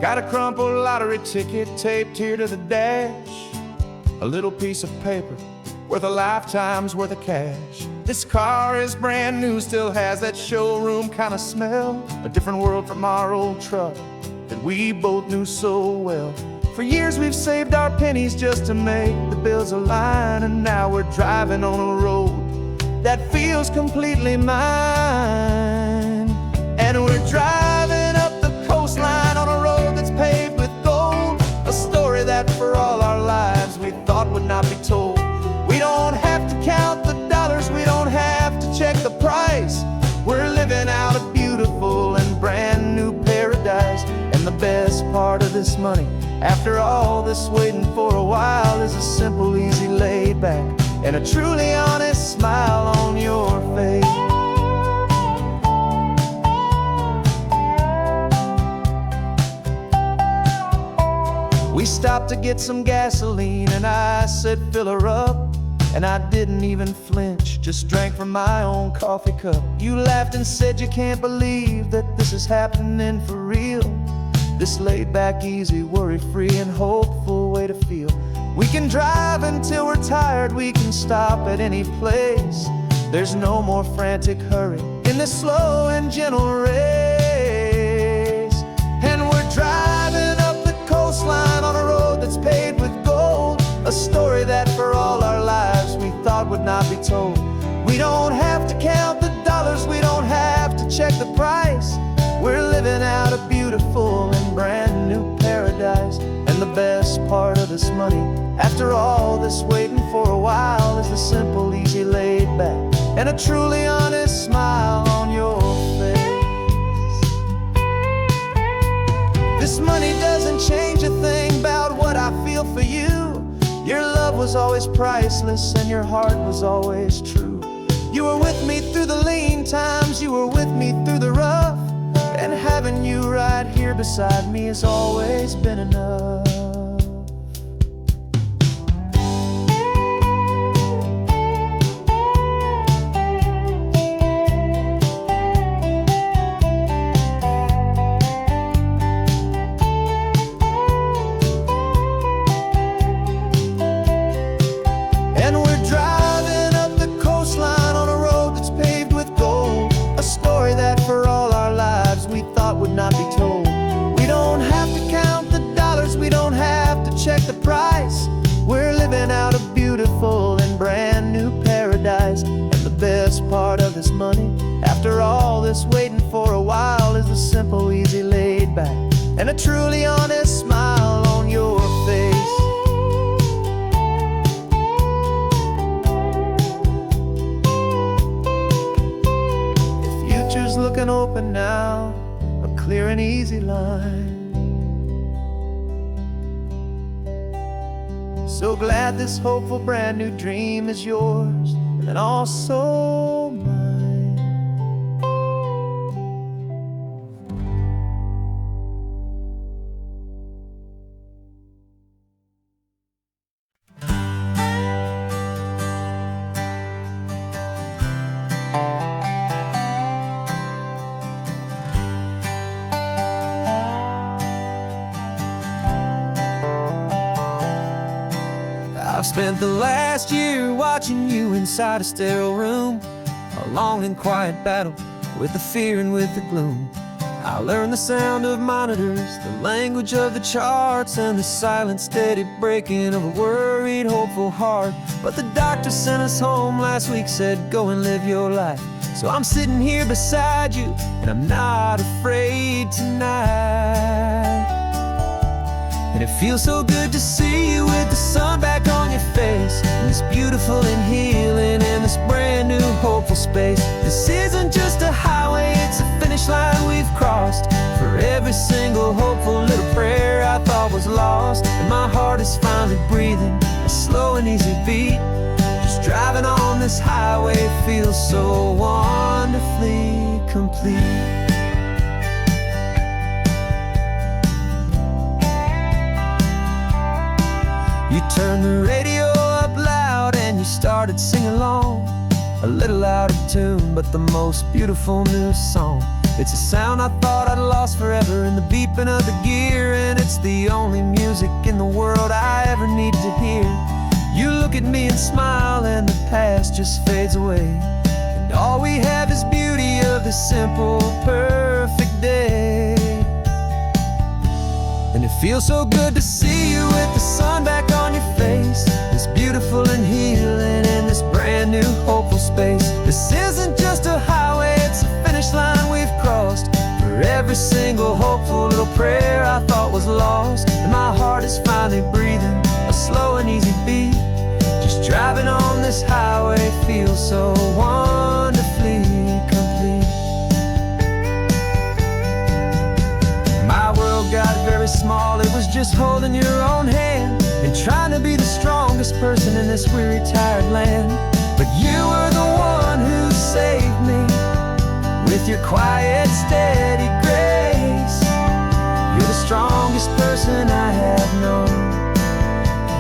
Got a crumpled lottery ticket taped here to the dash, a little piece of paper worth a lifetime's worth of cash. This car is brand new, still has that showroom kind of smell, a different world from our old truck that we both knew so well. For years we've saved our pennies just to make the bills align, and now we're driving on a road that feels completely mine. And we're driving up the coastline on a road that's paved with gold, a story that for all our lives we thought would not be told. We don't have to count the dollars, we don't have to check the price. We're living out a beautiful and brand new paradise. And the best part of this money, after all this waiting for a while, is a simple, easy, laid back, and a truly honest smile on your face. We stopped to get some gasoline, and I said, fill her up. And I didn't even flinch, just drank from my own coffee cup. You laughed and said you can't believe that this is happening for real. This laid back, easy, worry-free and hopeful way to feel. We can drive until we're tired, we can stop at any place. There's no more frantic hurry in this slow and gentle race. And we're driving up the coastline on a road that's paved with gold, a story that for all our lives we thought would not be told. We don't have to count the dollars, we don't have to check the price. We're living out a beautiful and brand new paradise. And the best part of this money, after all this waiting for a while, is the simple, easy, laid back, and a truly honest smile on your face. This money doesn't change a thing about what I feel for you. Your love was always priceless and your heart was always true. You were with me through the lean times, you were with me through the rough, and having you right here beside me has always been enough. Not be told. We don't have to count the dollars, we don't have to check the price. We're living out a beautiful and brand new paradise. And the best part of this money, after all this waiting for a while, is the simple, easy, laid back, and a truly honest smile on your face. The future's looking open now, clear and easy line. So glad this hopeful brand new dream is yours and also mine. I've spent the last year watching you inside a sterile room, a long and quiet battle with the fear and with the gloom. I learned the sound of monitors, the language of the charts, and the silent, steady breaking of a worried, hopeful heart. But the doctor sent us home last week, said, go and live your life. So I'm sitting here beside you, and I'm not afraid tonight. And it feels so good to see you with the sun back on your face, and this beautiful and healing in this brand new hopeful space. This isn't just a highway, it's a finish line we've crossed. For every single hopeful little prayer I thought was lost, and my heart is finally breathing a slow and easy beat. Just driving on this highway feels so wonderfully complete. You turned the radio up loud and you started singing along, a little out of tune, but the most beautiful new song. It's a sound I thought I'd lost forever in the beeping of the gear, and it's the only music in the world I ever need to hear. You look at me and smile, and the past just fades away, and all we have is beauty of this simple, perfect day. And it feels so good to see you with the sun back on your face, this beautiful and healing in this brand new hopeful space. This isn't just a highway, it's a finish line we've crossed. For every single hopeful little prayer I thought was lost, and my heart is finally breathing a slow and easy beat. Just driving on this highway feels so wonderfully complete. My world got very small, it was just holding your own hand and trying to be the strongest person in this weary, tired land. But you were the one who saved me with your quiet, steady grace. You're the strongest person I have known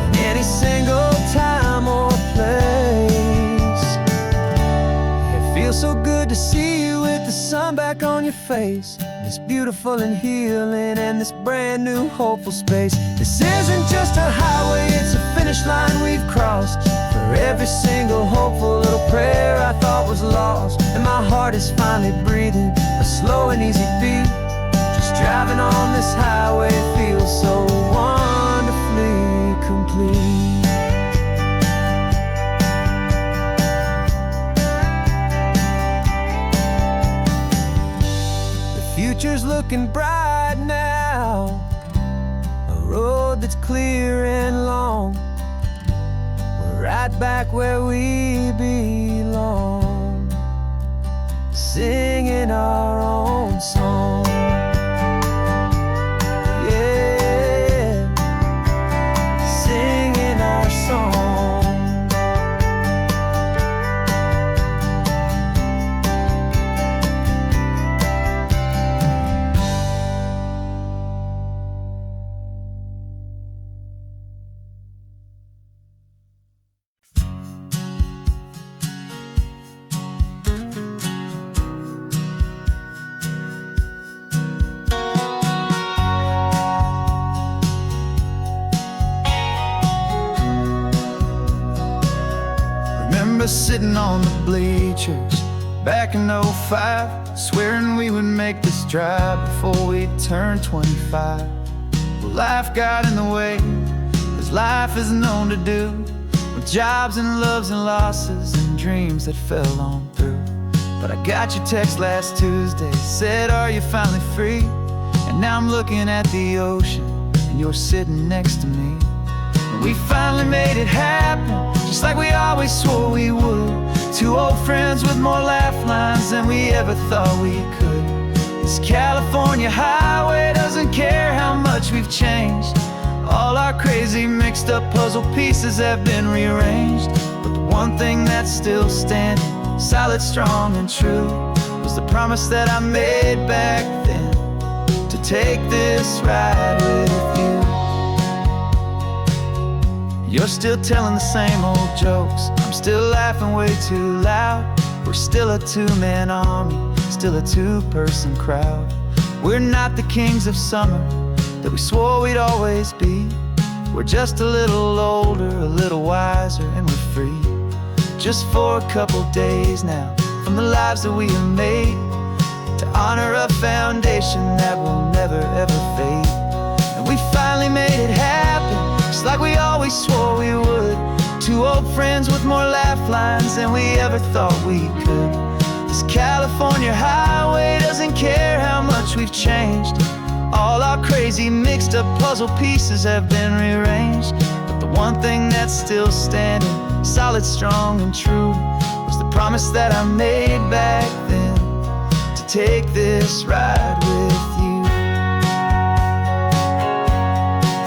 in any single time or place. It feels so good to see you with the sun back on your face, this beautiful and healing and this brand new hopeful space. This isn't just a highway, it's a finish line we've crossed. For every single hopeful little prayer I thought was lost, and my heart is finally breathing a slow and easy beat. Just driving on this highway feels so wonderfully complete. Future's looking bright now, a road that's clear and long. We're right back where we belong, singing our own song. Yeah, singing our song. Sitting on the bleachers back in '05, swearing we would make this drive before we turned 25. Well, life got in the way, as life is known to do, with jobs and loves and losses and dreams that fell on through. But I got your text last Tuesday, said, are you finally free? And now I'm looking at the ocean, and you're sitting next to me. And we finally made it happen, just like we always swore we would. Two old friends with more laugh lines than we ever thought we could. This California highway doesn't care how much we've changed. All our crazy mixed up puzzle pieces have been rearranged. But the one thing that's still standing, solid, strong and true, was the promise that I made back then, to take this ride with you. You're still telling the same old jokes, I'm still laughing way too loud. We're still a two-man army, still a two-person crowd. We're not the kings of summer that we swore we'd always be. We're just a little older, a little wiser, and we're free. Just for a couple days now, from the lives that we have made, to honor a foundation that will never ever fade. And we finally made it happen, just like we always swore we would. Two old friends with more laugh lines than we ever thought we could. This California highway doesn't care how much we've changed. All our crazy mixed up puzzle pieces have been rearranged. But the one thing that's still standing, solid, strong and true, was the promise that I made back then, to take this ride with you.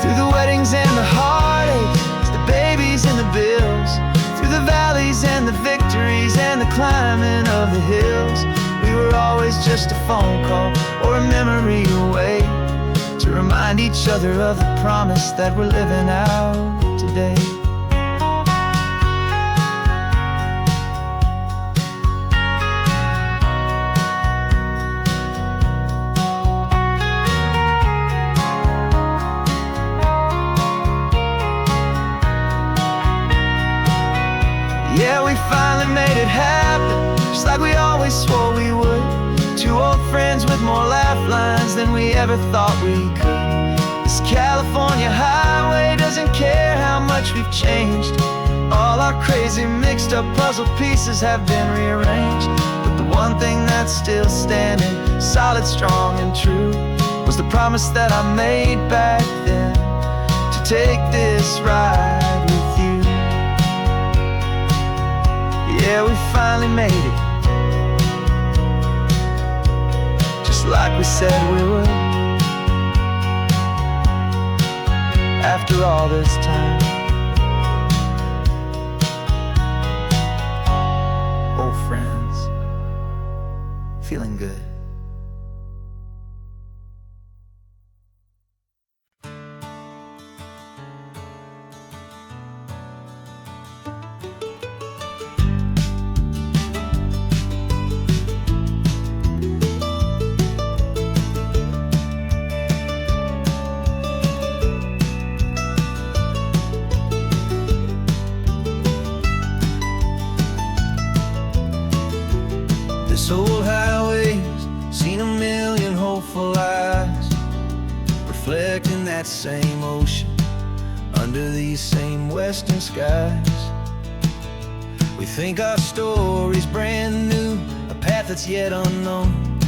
Through the weddings and the heartaches, the babies and the bills, through the valleys and the victories and the climbing of the hills, we were always just a phone call or a memory away, to remind each other of the promise that we're living out today. friends with more laugh lines than we ever thought we could. This California highway doesn't care how much we've changed. All our crazy mixed up puzzle pieces have been rearranged. But the one thing that's still standing, solid, strong, and true, was the promise that I made back then, to take this ride with you. Yeah, we finally made it, just like we said we would. After all this time, old friends, feeling good. This old highway's seen a million hopeful eyes, reflecting that same ocean under these same western skies. We think our story's brand new, a path that's yet unknown,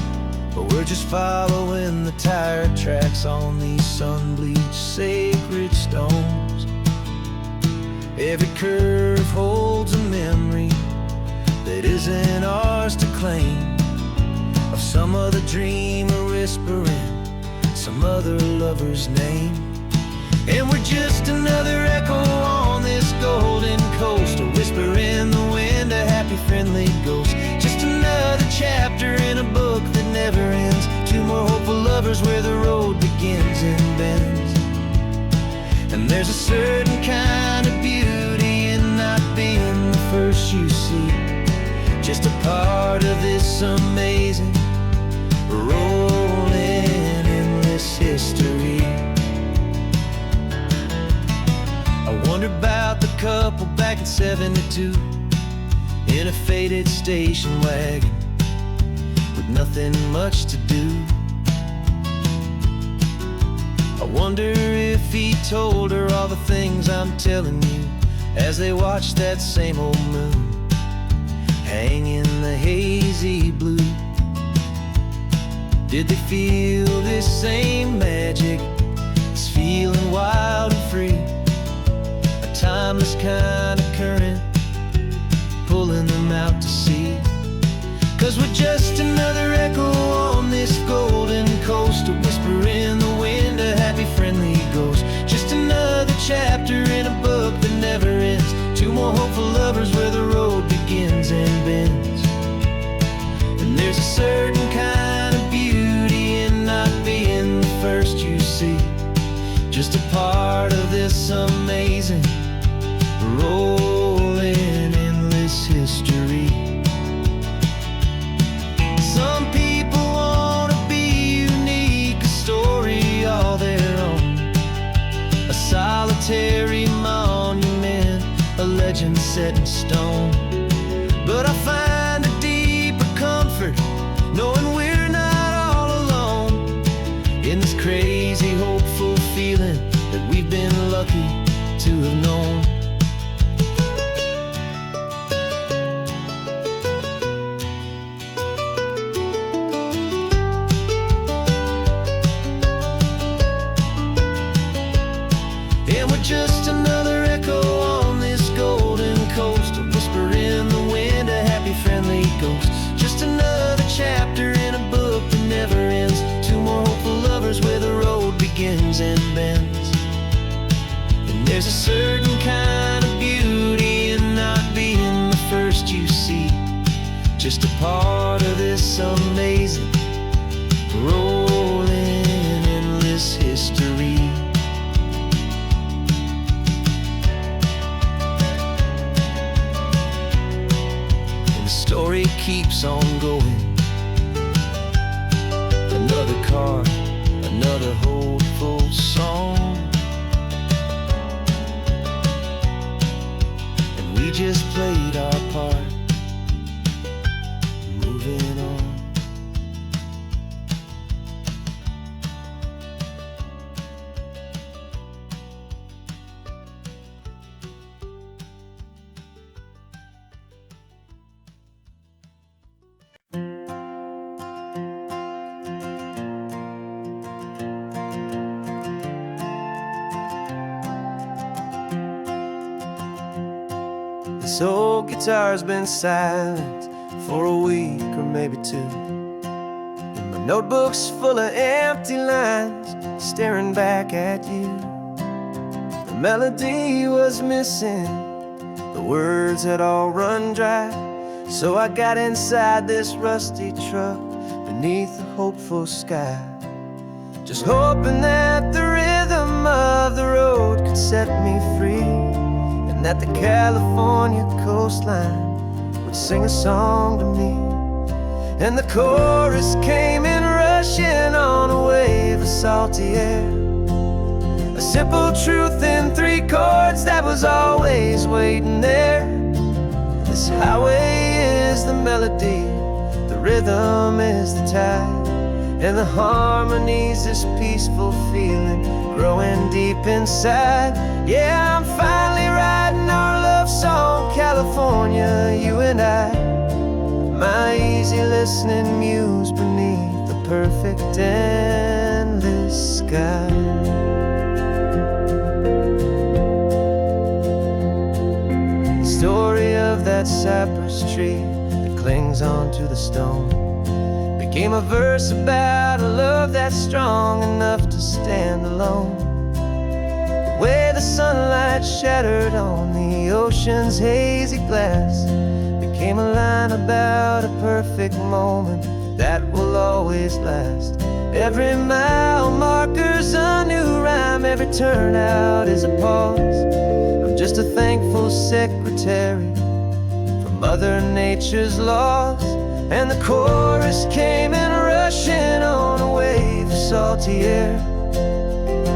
but we're just following the tire tracks on these sun-bleached sacred stones. Every curve holds a memory that isn't ours to claim, of some other dreamer whispering some other lover's name. And we're just another echo on this golden coast, a whisper in the wind, a happy friendly ghost. Just another chapter in a book that never ends, two more hopeful lovers where the road begins and bends. And there's a certain kind of beauty in not being the first you see, just a part of this amazing, rolling, endless history. I wonder about the couple back in '72, in a faded station wagon with nothing much to do. I wonder if he told her all the things I'm telling you, as they watched that same old moon hang in the hazy blue. Did they feel this same magic, this feeling wild and free, a timeless kind of current pulling them out to sea? 'Cause we're just another echo on this golden coast, a whisper in the wind, a happy friendly ghost. Just another chapter in a book that never ends, two more hopeful lovers where the road begins and bends. And there's a certain kind of beauty in not being the first you see, just a part of this amazing, rolling, endless history. Some people wanna be unique, a story all their own, a solitary monument, a legend set in stone. But I find a deeper comfort knowing we're not all alone in this crazy, hopeful feeling that we've been lucky to have known. And we're just another echo on this golden coast, a whisper in the wind, a happy friend. This old guitar's been silent for a week or maybe two. And my notebook's full of empty lines staring back at you. The melody was missing, the words had all run dry. So I got inside this rusty truck beneath the hopeful sky, just hoping that the rhythm of the road could set me free, and that the California coastline would sing a song to me. And the chorus came in rushing on a wave of salty air, a simple truth in 3 chords that was always waiting there. This highway is the melody, the rhythm is the tide, and the harmony's this peaceful feeling growing deep inside. Yeah, I'm finally writing our love song, California, you and I. My easy listening muse beneath the perfect endless sky. The story of that cypress tree that clings onto the stone became a verse about a love that's strong enough to stand alone. The way the sunlight shattered on the ocean's hazy glass became a line about a perfect moment that will always last. Every mile marker's a new rhyme, every turnout is a pause. I'm just a thankful secretary for Mother Nature's laws. And the chorus came in rushing on a wave of salty air,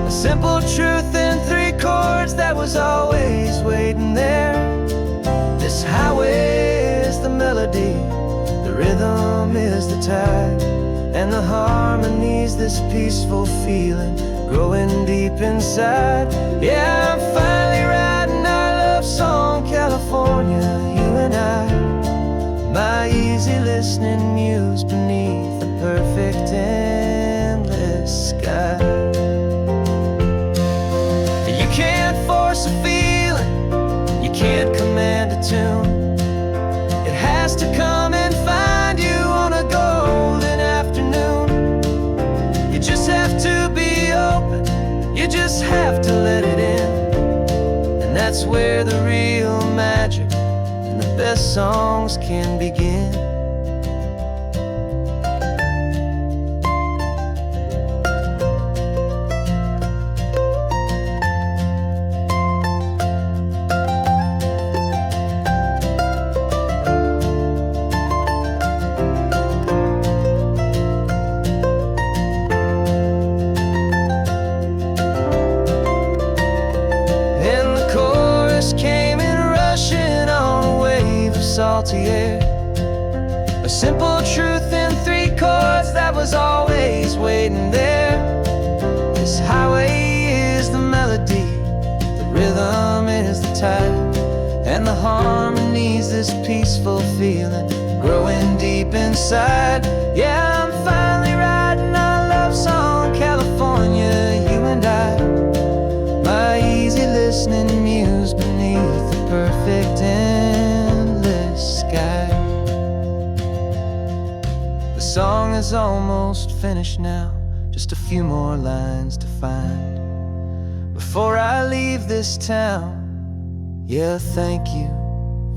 a simple truth in 3 chords that was always waiting there. This highway is the melody, the rhythm is the tide, and the harmony's this peaceful feeling growing deep inside. Yeah, I'm finally writing our love song, California, you and I. My easy listening muse beneath the perfect endless sky. You can't force a feeling, you can't command a tune. It has to come and find you on a golden afternoon. You just have to be open, you just have to let it in. And that's where the real magic, the best songs can begin. And the chorus came in rushing on a wave of salty air, a simple truth in 3 chords that was always waiting there. This highway is the melody, the rhythm is the tide, and the harmony's this peaceful feeling growing deep inside. Yeah, I'm finally writing our love song, California, you and I. My easy listening muse beneath the perfect endless sky. The song is almost finished now, just a few more lines to find before I leave this town. Yeah, thank you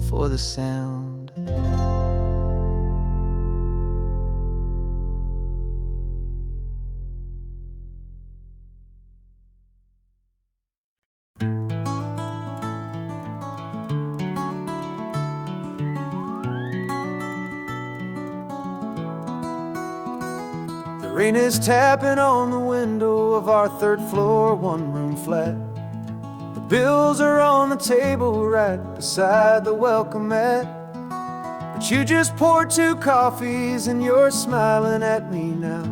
for the sound. The rain is tapping on the window of our 3rd floor, 1-room flat. The bills are on the table right beside the welcome mat. But you just poured 2 coffees and you're smiling at me now.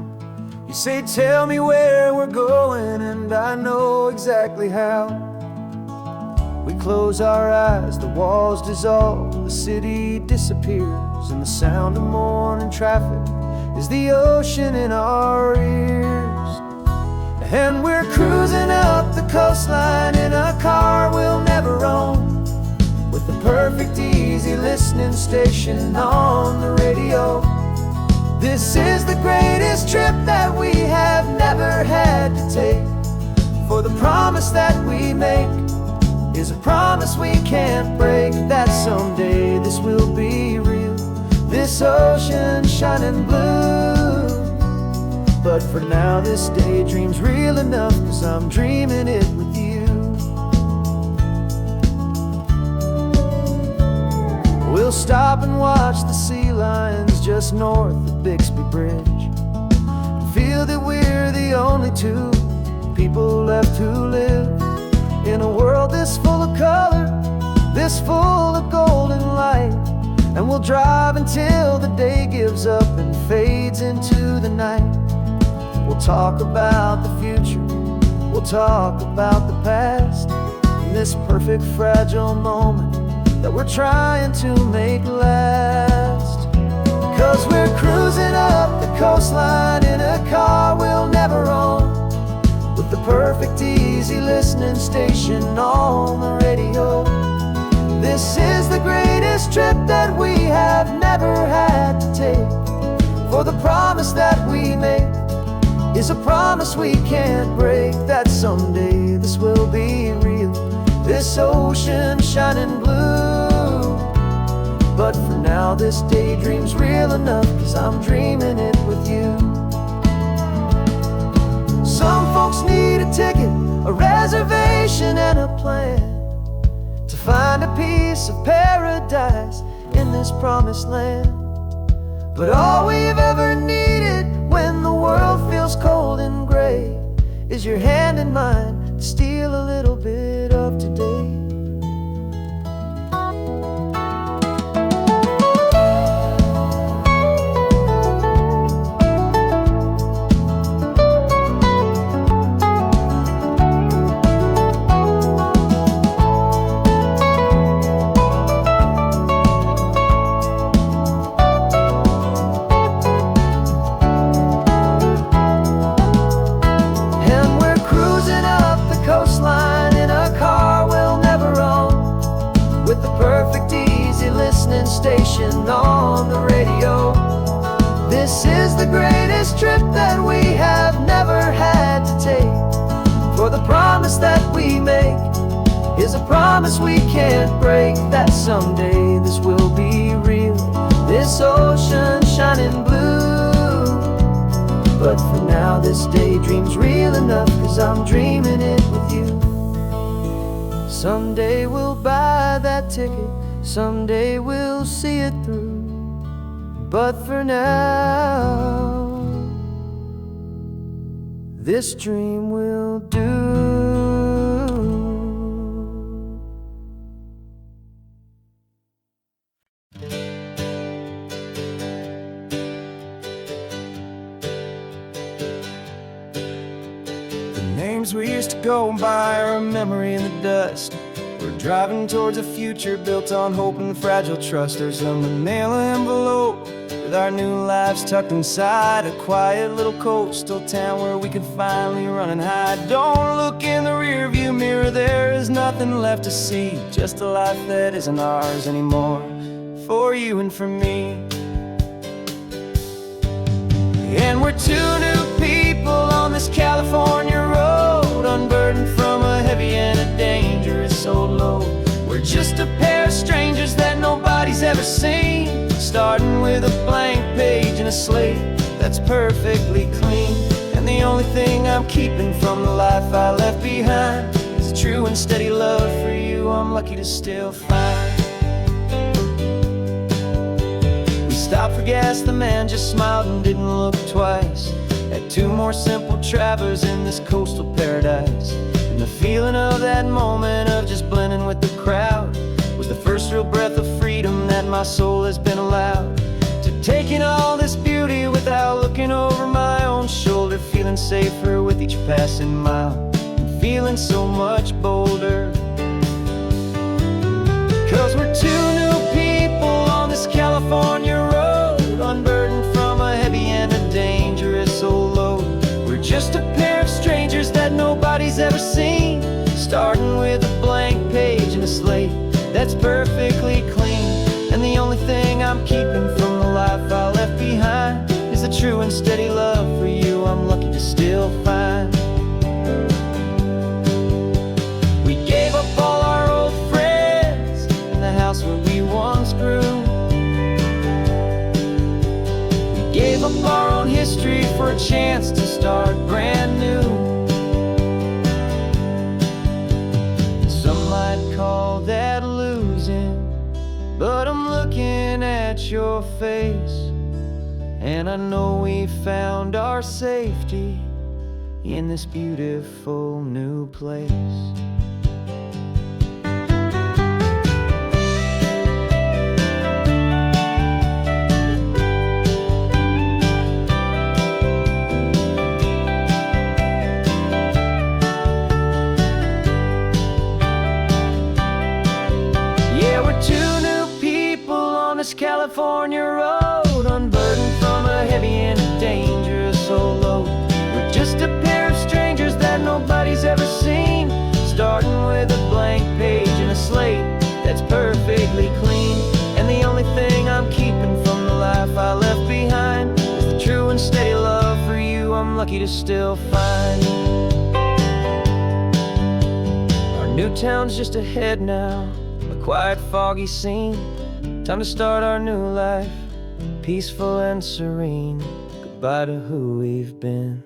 You say, tell me where we're going, and I know exactly how. We close our eyes, the walls dissolve, the city disappears, and the sound of morning traffic is the ocean in our ears. And we're cruising up the coastline in a car we'll never own, with the perfect, easy listening station on the radio. This is the greatest trip that we have never had to take. For the promise that we make is a promise we can't break, that someday this will be real, this ocean shining blue. But for now this daydream's real enough, 'cause I'm dreaming it with you. We'll stop and watch the sea lions just north of Bixby Bridge, and feel that we're the only two people left who live in a world this full of color, this full of golden light. And we'll drive until the day gives up and fades into the night. We'll talk about the future, we'll talk about the past, in this perfect fragile moment that we're trying to make last. 'Cause we're cruising up the coastline in a car we'll never own, with the perfect easy listening station on the radio. This is the greatest trip that we have never had to take. For the promise that we make is a promise we can't break, that someday this will be real, this ocean shining blue. But for now this daydream's real enough, 'cause I'm dreaming it with you. Some folks need a ticket, a reservation and a plan to find a piece of paradise in this promised land. But all we've ever needed when the world feels cold and gray is your hand in mine to steal a little bit of today. Station on the radio. This is the greatest trip that we have never had to take. For the promise that we make is a promise we can't break, that someday this will be real, this ocean shining blue. But for now this daydream's real enough, 'cause I'm dreaming it with you. Someday we'll buy that ticket, someday we'll see it through. But for now, this dream will do. The names we used to go by are a memory in the dust. We're driving towards a future built on hope and fragile trust. There's a manila envelope with our new lives tucked inside, a quiet little coastal town where we can finally run and hide. Don't look in the rearview mirror, there is nothing left to see, just a life that isn't ours anymore, for you and for me. And we're two new people on this California road, unburdened from a heavy and a dangerous old load. We're just a pair of strangers that nobody's ever seen, starting with a blank page and a slate that's perfectly clean. And the only thing I'm keeping from the life I left behind is a true and steady love for you I'm lucky to still find. We stopped for gas, the man just smiled and didn't look twice. Had two more simple travelers in this coastal paradise. And the feeling of that moment of just blending with the crowd was the first real breath of freedom that my soul has been allowed to take in all this beauty without looking over my own shoulder, feeling safer with each passing mile and feeling so much bolder. 'Cause we're two new people on this California road, unburdened from a heavy and a dangerous old load. We're just a pair of strangers that nobody's ever seen, starting with a blank page and a slate that's perfectly keeping from the life I left behind is the true and steady love for you I'm lucky to still find. We gave up all our old friends in the house where we once grew. We gave up our own history for a chance to start brand new. Some might call that losing, but I'm looking at your face, and I know we found our safety in this beautiful new place. Yeah, we're two new people on this California road, unburdened from a heavy and dangerous old load. We're just a pair of strangers that nobody's ever seen, starting with a blank page and a slate that's perfectly clean. And the only thing I'm keeping from the life I left behind is the true and steady love for you I'm lucky to still find. Our new town's just ahead now, a quiet, foggy scene. Time to start our new life, peaceful and serene. Goodbye to who we've been.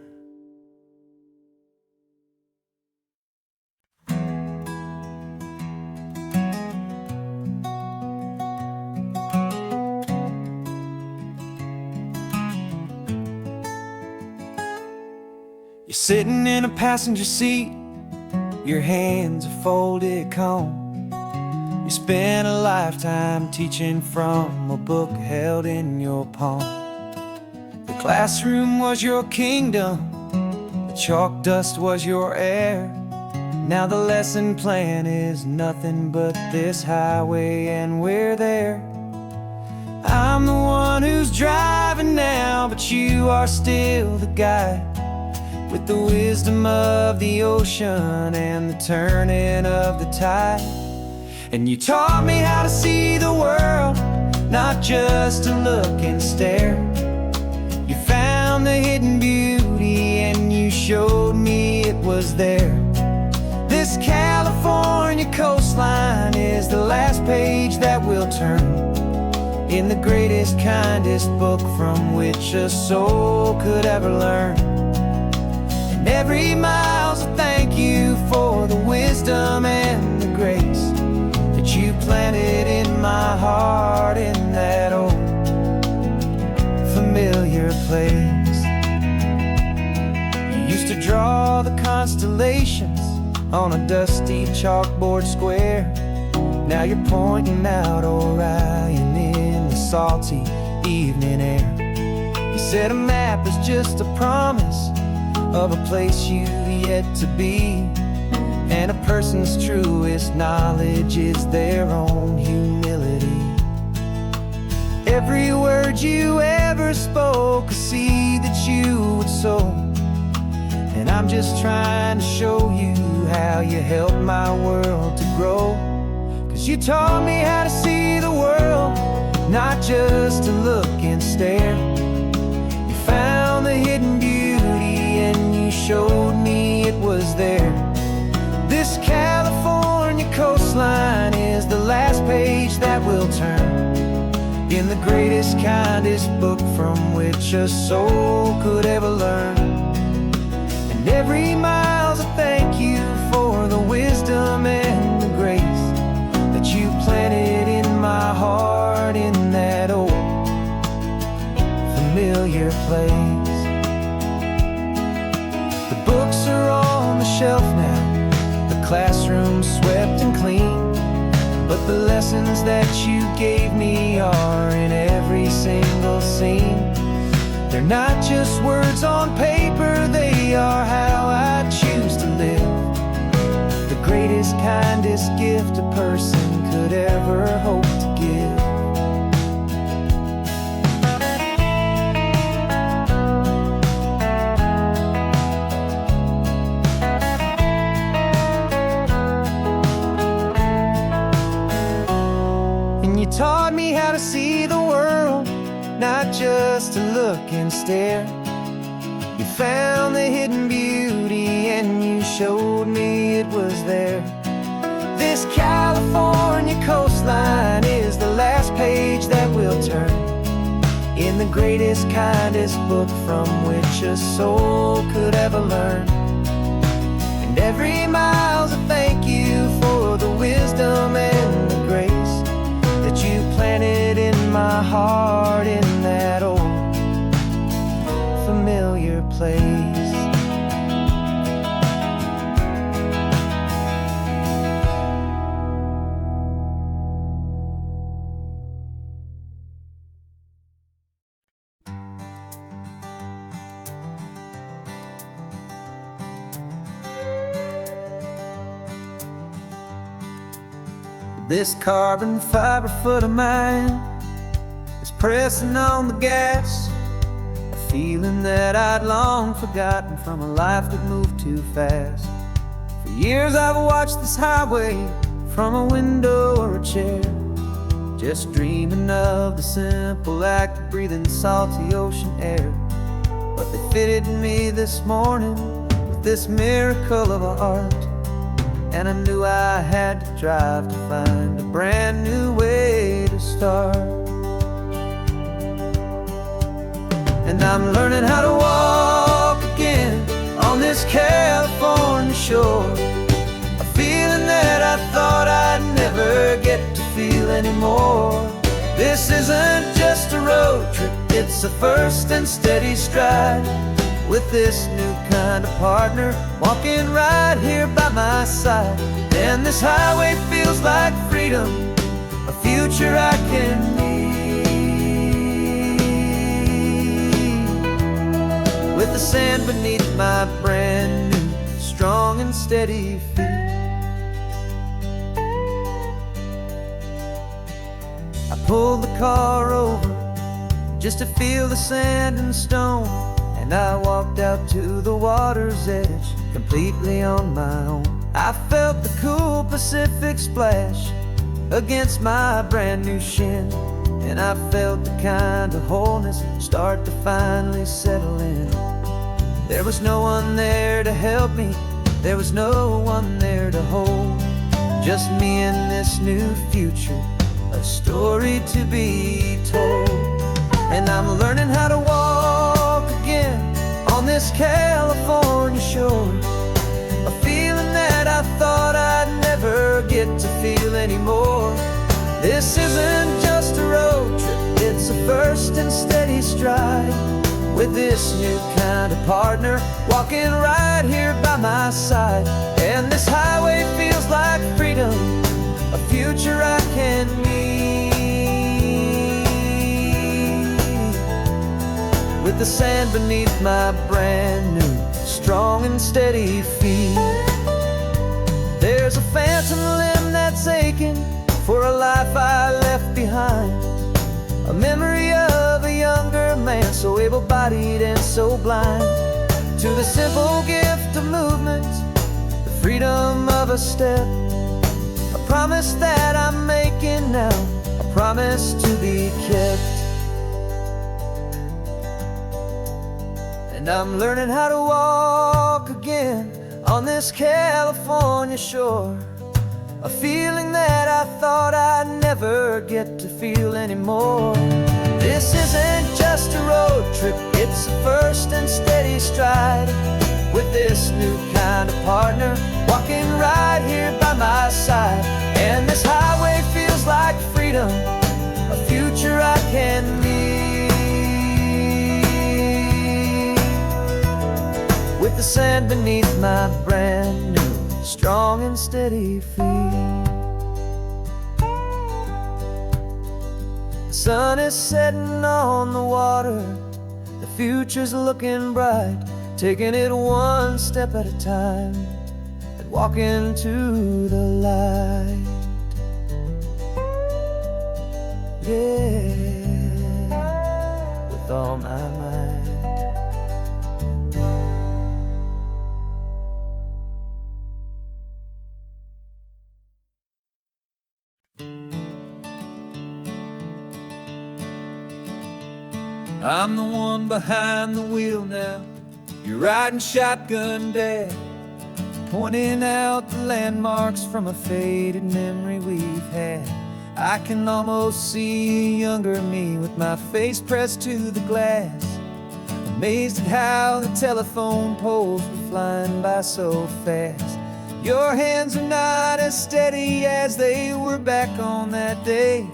You're sitting in a passenger seat, your hands are folded calm. You spent a lifetime teaching from a book held in your palm. The classroom was your kingdom, the chalk dust was your air. Now the lesson plan is nothing but this highway, and we're there. I'm the one who's driving now, but you are still the guide, with the wisdom of the ocean and the turning of the tide. And you taught me how to see the world, not just to look and stare. You found the hidden beauty and you showed me it was there. This California coastline is the last page that we'll turn in the greatest, kindest book from which a soul could ever learn. And every mile's a thank you for the wisdom and the grace that you planted in my heart in that old familiar place. You used to draw the constellations on a dusty chalkboard square. Now you're pointing out Orion in the salty evening air. You said a map is just a promise of a place you've yet to be, and a person's truest knowledge is their own humility. Every word you ever spoke, a seed that you would sow, and I'm just trying to show you how you helped my world to grow. 'Cause you taught me how to see the world, not just to look and stare. You found the hidden beauty and you showed me it was there. This California coastline is the last page that we'll turn in the greatest, kindest book from which a soul could ever learn. And every mile's a thank you for the wisdom and the grace that you planted in my heart in that old familiar place. The books are on the shelf now, classroom swept and clean, but the lessons that you gave me are in every single scene. They're not just words on paper, they are how I choose to live. The greatest, kindest gift a person could ever hope to give. Taught me how to see the world just to look and stare. You found the hidden beauty and you showed me it was there. This California coastline is the last page that we'll turn in the greatest, kindest book from which a soul could ever learn. And every mile's a thank you for the wisdom and the grace that you planted in my heart in that old familiar place. This carbon fiber foot of mine is pressing on the gas, a feeling that I'd long forgotten from a life that moved too fast. For years I've watched this highway from a window or a chair, just dreaming of the simple act of breathing salty ocean air. But they fitted me this morning with this miracle of art, and I knew I had to drive to find a brand new way to start. And I'm learning how to walk again on this California shore, a feeling that I thought I'd never get to feel anymore. This isn't just a road trip, it's a first and steady stride, with this new kind of partner walking right here by my side. And this highway feels like freedom, a future I can need, with the sand beneath my brand new strong and steady feet. I pulled the car over just to feel the sand and stone, and I walked out to the water's edge completely on my own. I felt the cool Pacific splash against my brand new shin, and I felt the kind of wholeness start to finally settle in. There was no one there to help me, there was no one there to hold, just me and this new future, a story to be told. And I'm learning how to walk again on this California shore, a feeling that I thought I'd never get to feel anymore. This isn't just a road trip, it's a first and steady stride, with this new kind of partner walking right here by my side. And this highway feels like freedom, a future I can meet, with the sand beneath my brand new strong and steady feet. There's a phantom limb that's aching for a life I left behind, a memory of a younger man so able-bodied and so blind, to the simple gift of movement, the freedom of a step, a promise that I'm making now, a promise to be kept. And I'm learning how to walk again on this California shore, a feeling that I thought I'd never get to feel anymore. This isn't just a road trip, it's a first and steady stride, with this new kind of partner walking right here by my side. And this highway feels like freedom, a future I can need, with the sand beneath my brand new strong and steady feet. The sun is setting on the water, the future's looking bright, taking it one step at a time and walking to the light. Yeah, with all my might. I'm the one behind the wheel now. You're riding shotgun, Dad, pointing out the landmarks from a faded memory we've had. I can almost see a younger me with my face pressed to the glass, amazed at how the telephone poles were flying by so fast. Your hands are not as steady as they were back on that day,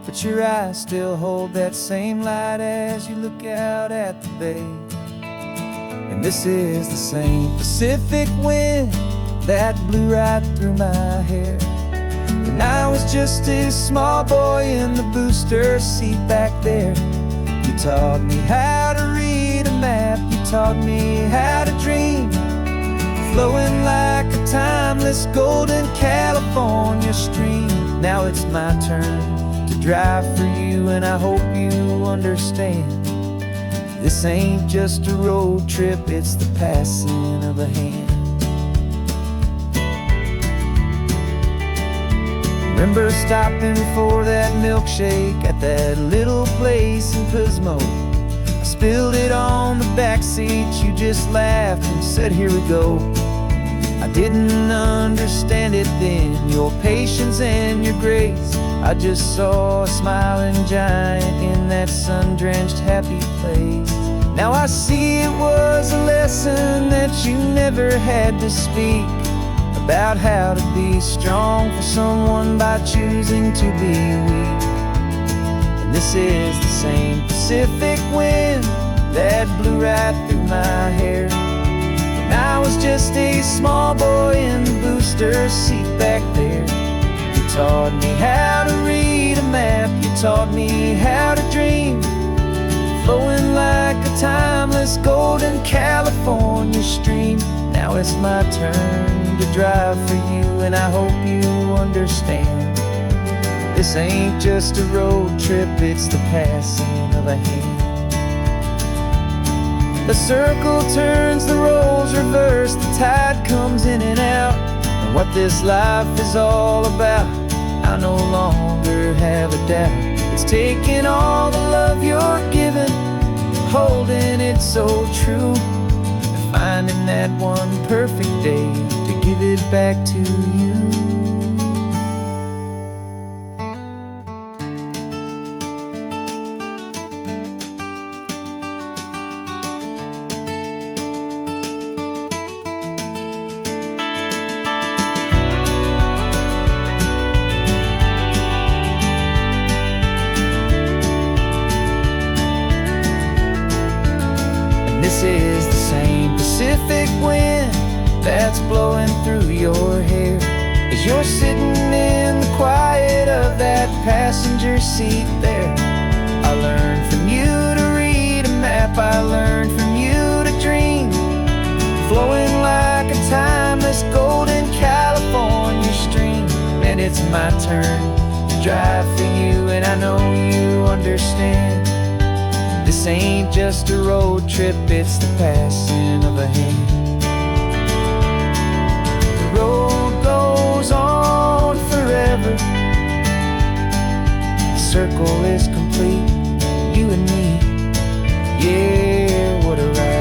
but your eyes still hold that same light as you look out at the bay. And this is the same Pacific wind that blew right through my hair when I was just a small boy in the booster seat back there. You taught me how to read a map, you taught me how to dream, flowing like a timeless golden California stream. Now it's my turn to drive for you, and I hope you understand. This ain't just a road trip, it's the passing of a hand. Remember stopping for that milkshake at that little place in Pismo? I spilled it on the back seat, you just laughed and said, here we go. I didn't understand it then, your patience and your grace. I just saw a smiling giant in that sun-drenched happy place. Now I see it was a lesson that you never had to speak, about how to be strong for someone by choosing to be weak. And this is the same Pacific wind that blew right through my hair when I was just a small boy in the booster seat back there. You taught me how to read a map, you taught me how to dream, flowing like a timeless golden California stream. Now it's my turn to drive for you, and I hope you understand. This ain't just a road trip, it's the passing of a hand. The circle turns, the roles reverse, the tide comes in and out. And what this life is all about, I no longer have a doubt. It's taking all the love you're giving, holding it so true, and finding that one perfect day to give it back to you. This is the same Pacific wind that's blowing through your hair as you're sitting in the quiet of that passenger seat there. I learned from you to read a map, I learned from you to dream, flowing like a timeless golden California stream. And it's my turn to drive for you, and I know you understand. This ain't just a road trip, it's the passing of a hand. The road goes on forever, the circle is complete, you and me, yeah, what a ride.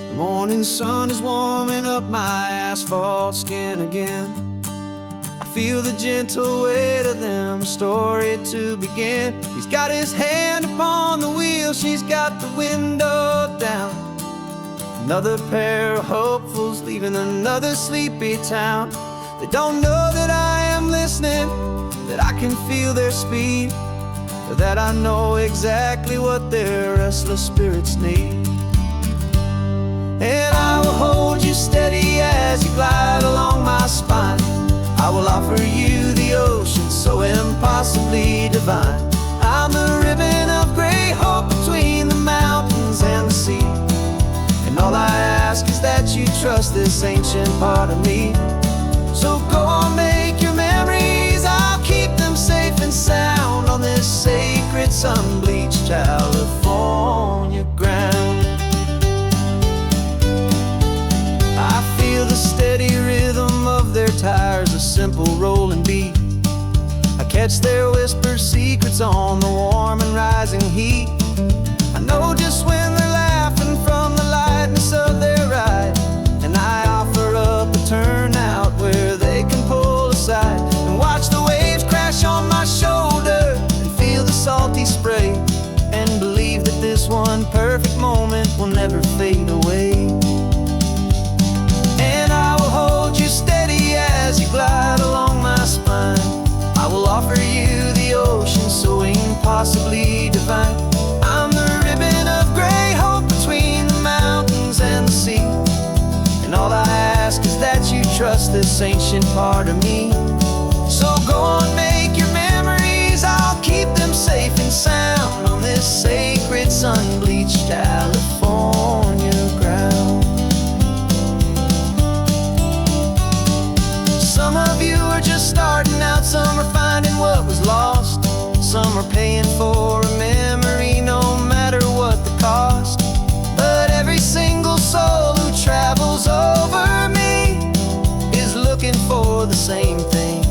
The morning sun is warming up my asphalt skin again. I feel the gentle weight of them, story to begin. He's got his hand upon the wheel, she's got the window down. Another pair of hopefuls leaving another sleepy town. They don't know that I am listening, that I can feel their speed, or that I know exactly what their restless spirits need. And I will hold you steady as you glide along my spine. I will offer you the ocean so impossibly divine. I'm the ribbon of gray hope between the mountains and the sea, and all I ask is that you trust this ancient part of me. So go on, make your memories, I'll keep them safe and sound on this sacred sun-bleached California ground. simple rolling beat. I catch their whispered secrets on the warm and rising heat. I know just when they're laughing from the lightness of their ride, and I offer up a turnout where they can pull aside and watch the waves crash on my shoulder and feel the salty spray, and believe that this one perfect moment will never fade away. And I will hold you steady as you glide along my spine. I will offer you the ocean so impossibly divine. I'm the ribbon of gray hope between the mountains and the sea, and all I ask is that you trust this ancient part of me. So go on, make your memories, I'll keep them safe and sound on this sacred sun-bleached California ground. Some of you are just starting out, some are finding what was lost, some are paying for a memory no matter what the cost. But every single soul who travels over me is looking for the same thing: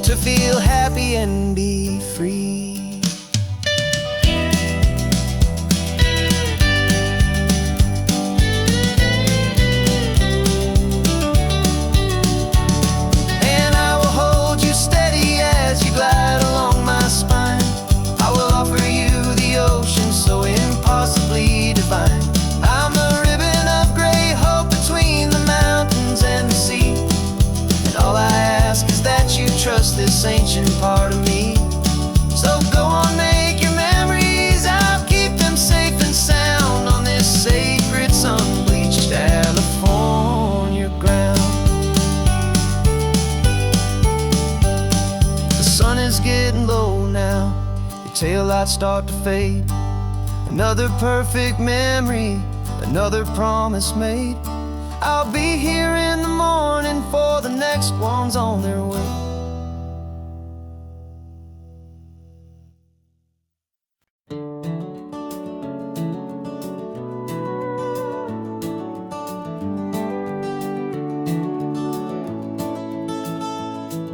to feel happy and be free. And I will hold you steady as you glide along my spine. I will offer you the ocean so impossibly divine. I'm the ribbon of gray hope between the mountains and the sea, and all I ask is that you trust this ancient part of me. So go on, make your memories, I'll keep them safe and sound on this sacred sun-bleached California ground. The sun is getting low now, the taillights start to fade. Another perfect memory, another promise made. I'll be here in the morning for the next ones on their way.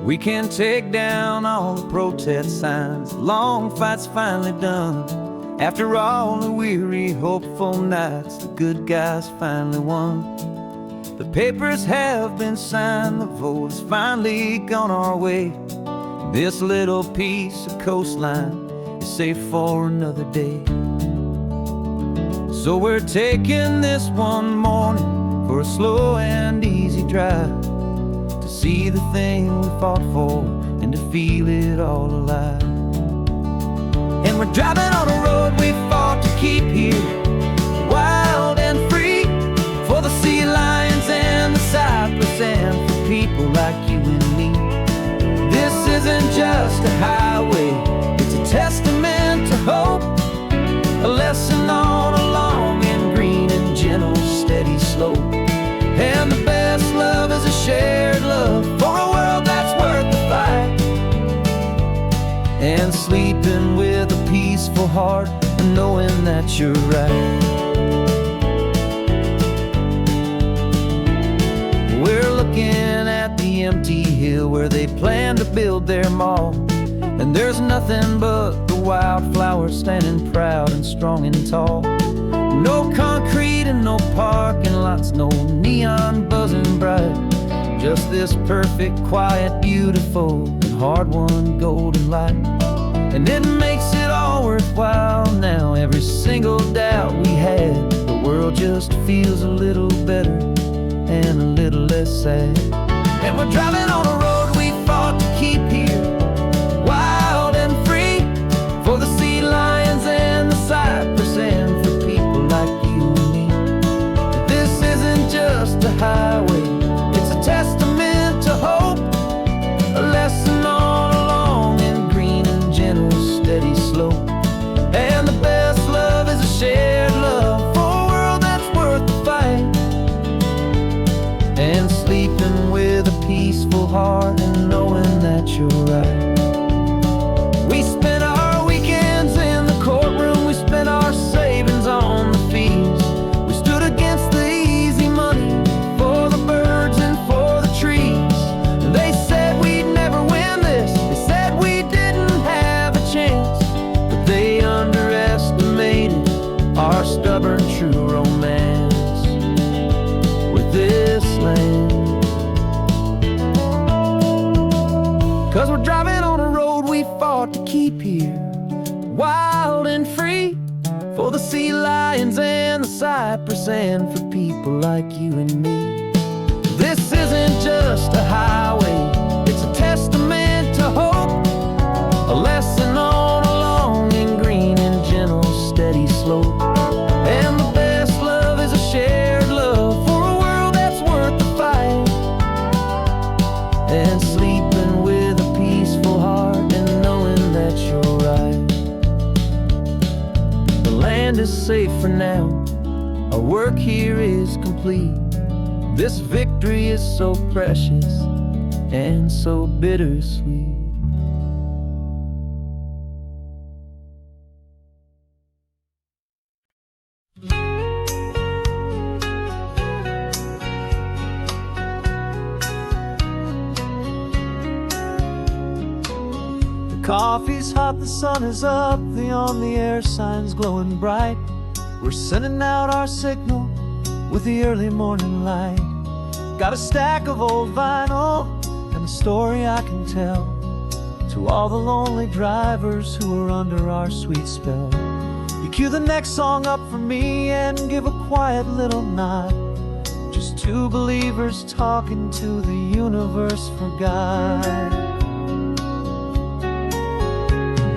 We can take down all the protest signs, long fight's finally done. After all the weary, hopeful nights, the good guys finally won. The papers have been signed, the vote has finally gone our way. This little piece of coastline is safe for another day. So we're taking this one morning for a slow and easy drive, to see the thing we fought for and to feel it all alive. And we're driving on a road we fought to keep here, wild and free, for the sea lions and the cypress and for people like you and me. This isn't just a highway, it's a testament to hope, a lesson on a long and green and gentle steady slope. And the best love is a shared love for a world that's worth the fight, and sleeping with a peaceful heart and knowing that you're right. We're looking at the empty hill where they plan to build their mall, and there's nothing but the wildflowers standing proud and strong and tall. No concrete and no parking lots, no neon buzzing bright, just this perfect, quiet, beautiful, and hard-won golden light. And it makes it all worthwhile now, every single doubt we had. The world just feels a little better and a little less sad. And we're driving on a road we fought to keep here, wild and free, for the sea lions and the cypress and for people like you and me. This isn't just a highway, it's a testament to hope, a lesson on a long and green and gentle steady slope. And the best love is a shared love for a world that's worth the fight, and sleeping with a peaceful heart and knowing that you're right. We spent our weekends in the courtroom, we spent our savings on the fees. We stood against the easy money for the birds and for the trees. And they keep here, wild and free, for the sea lions and the cypress, and for people like you and me. This isn't just a highway, it's a testament to hope, a lesson on a long and green and gentle, steady slope. And the best love is a shared love for a world that's worth the fight, and sleeping with a peaceful heart and knowing that you're right. The land is safe for now, our work here is complete. This victory is so precious and so bittersweet. The coffee's hot, the sun is up, the on the air sign's glowing bright. We're sending out our signal with the early morning light. Got a stack of old vinyl and a story I can tell to all the lonely drivers who are under our sweet spell. You cue the next song up for me and give a quiet little nod. Just two believers talking to the universe for God.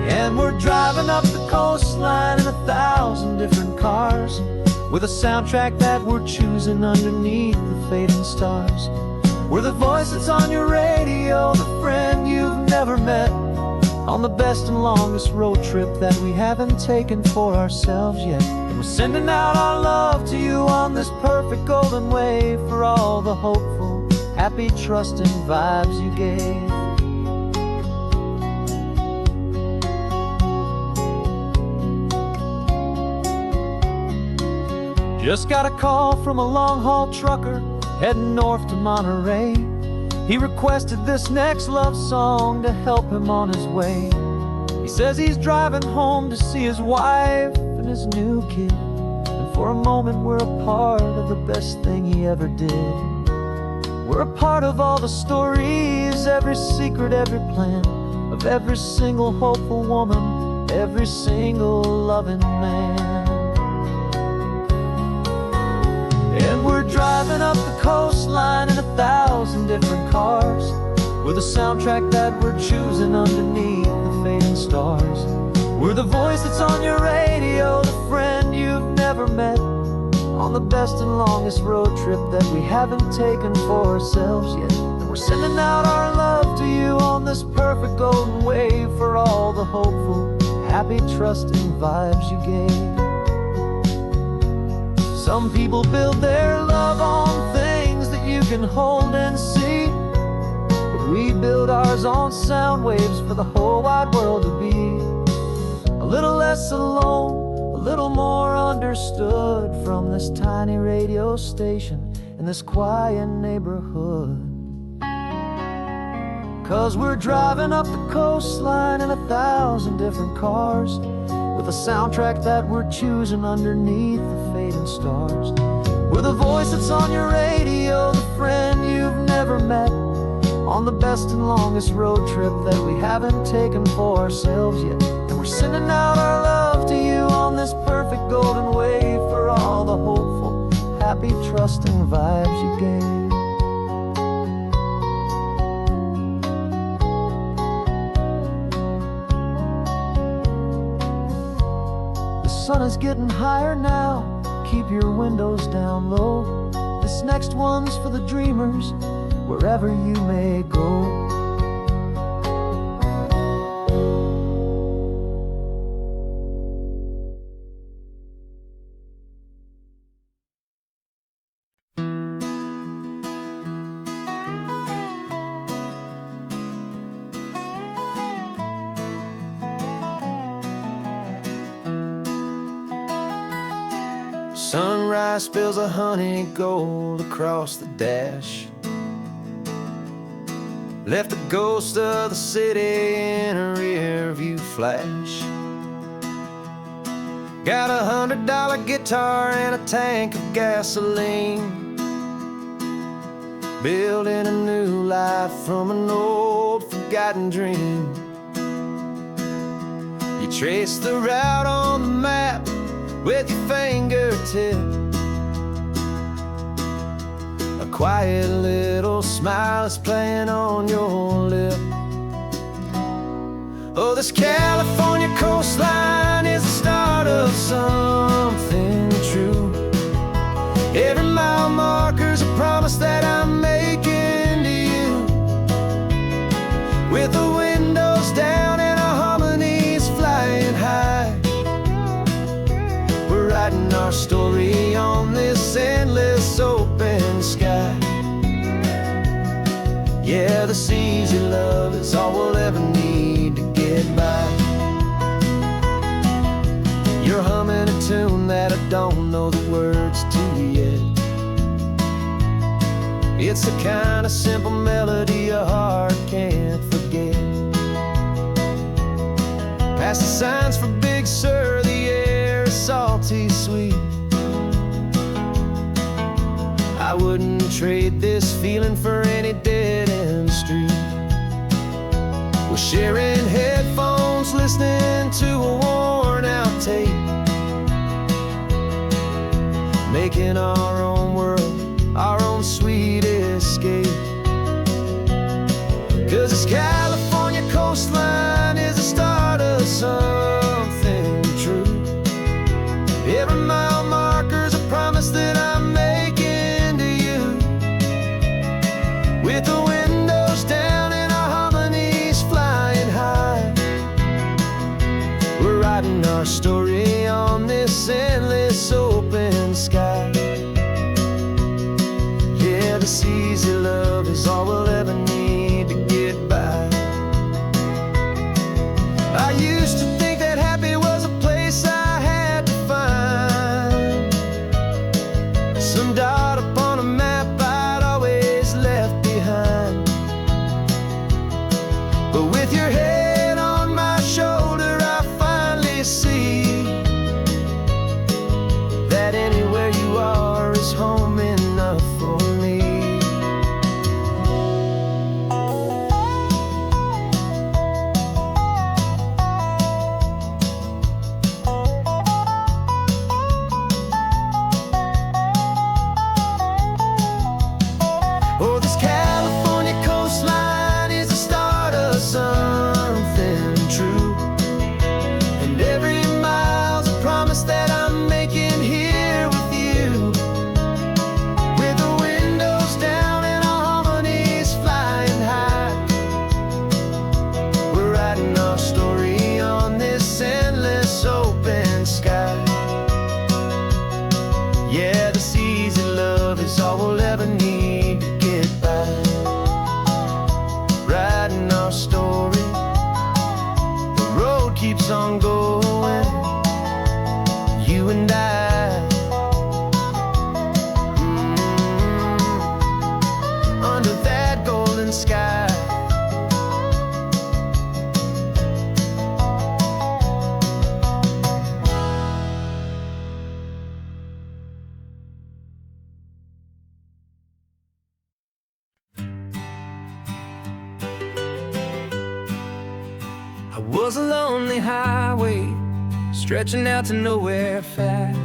And we're driving up the coastline in 1,000 different cars, with a soundtrack that we're choosing underneath the fading stars. We're the voice that's on your radio, the friend you've never met, on the best and longest road trip that we haven't taken for ourselves yet. And we're sending out our love to you on this perfect golden wave, for all the hopeful, happy, trusting vibes you gave. Just got a call from a long-haul trucker heading north to Monterey. He requested this next love song to help him on his way. He says he's driving home to see his wife and his new kid, and for a moment we're a part of the best thing he ever did. We're a part of all the stories, every secret, every plan, of every single hopeful woman, every single loving man. And we're driving up the coastline in 1,000 different cars, with a soundtrack that we're choosing underneath the fading stars. We're the voice that's on your radio, the friend you've never met, on the best and longest road trip that we haven't taken for ourselves yet. And we're sending out our love to you on this perfect golden wave, for all the hopeful, happy, trusting vibes you gave. Some people build their love on things that you can hold and see, but we build ours on sound waves for the whole wide world to be a little less alone, a little more understood, from this tiny radio station in this quiet neighborhood. 'Cause we're driving up the coastline in 1,000 different cars, with a soundtrack that we're choosing underneath the fading stars. We're the voice that's on your radio, the friend you've never met, on the best and longest road trip that we haven't taken for ourselves yet. And we're sending out our love to you on this perfect golden wave, for all the hopeful, happy, trusting vibes you gave. The sun is getting higher now, keep your windows down low. This next one's for the dreamers, wherever you may go. Sunrise spills a honey gold across the dash, left the ghost of the city in a rear view flash. Got a $100 guitar and a tank of gasoline, building a new life from an old forgotten dream. Trace the route on the map with your fingertip. A quiet little smile is playing on your lip. Oh, this California coastline is the start of something true. Every mile marker's a promise that I'm making to you. With the windows down and our harmonies flying high, we're writing our story on this endless open sky. Yeah, this easy love is all we'll ever need to get by. You're humming a tune that I don't know the words to yet. It's the kind of simple melody your heart can't forget. Past the signs for Big Sur, the air is salty sweet. I wouldn't trade this feeling for any dead-end street. We're sharing headphones, listening to a worn-out tape, making our own world, our own sweet escape. 'Cause this California coastline is the start of something true. Every mile marker's a promise that I'm making to you. With the windows down and our harmonies flying high, we're writing our story on this endless open sky. Yeah, this easy love is all we'll ever need to get by. I used to think that happy was a place I had to find, some dot upon a map I'd always left behind. But with your head on my shoulder, I finally see that anywhere you are is home enough for me. Oh, this California coastline is the start of something true. And every mile's a promise that I'm making here with you. With the windows down and our harmonies flying high, we're writing our story on this endless open sky. Yeah, this easy love is all we'll ever need to get by. Writing our story, the road keeps on going, you and I. Under that golden sky. I was a lonely highway stretching out to nowhere fast.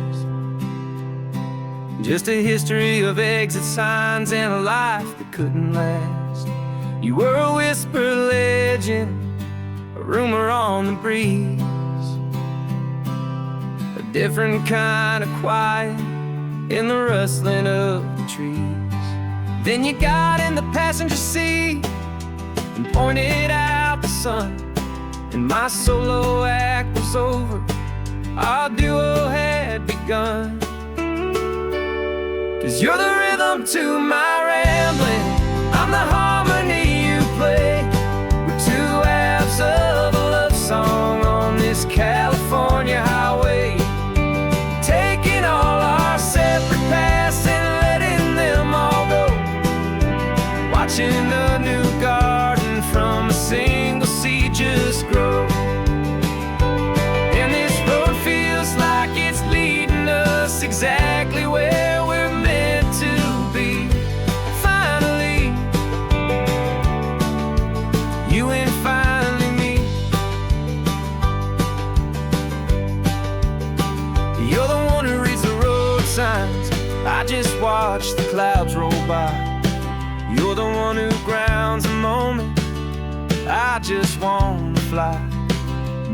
Just a history of exit signs and a life that couldn't last. You were a whisper legend, a rumor on the breeze, a different kind of quiet in the rustling of the trees. Then you got in the passenger seat and pointed out the sun, and my solo act was over, our duo had begun. 'Cause you're the rhythm to my rambling, I'm the harmony you play. We're two halves of a love song on this California highway, taking all our separate paths and letting them all go. Watching a new garden from a single seed just grow. And this road feels like it's leading us exactly where we're meant to be. Finally, you and finally me. watch the clouds roll by. You're the one who grounds the moment. I just wanna fly,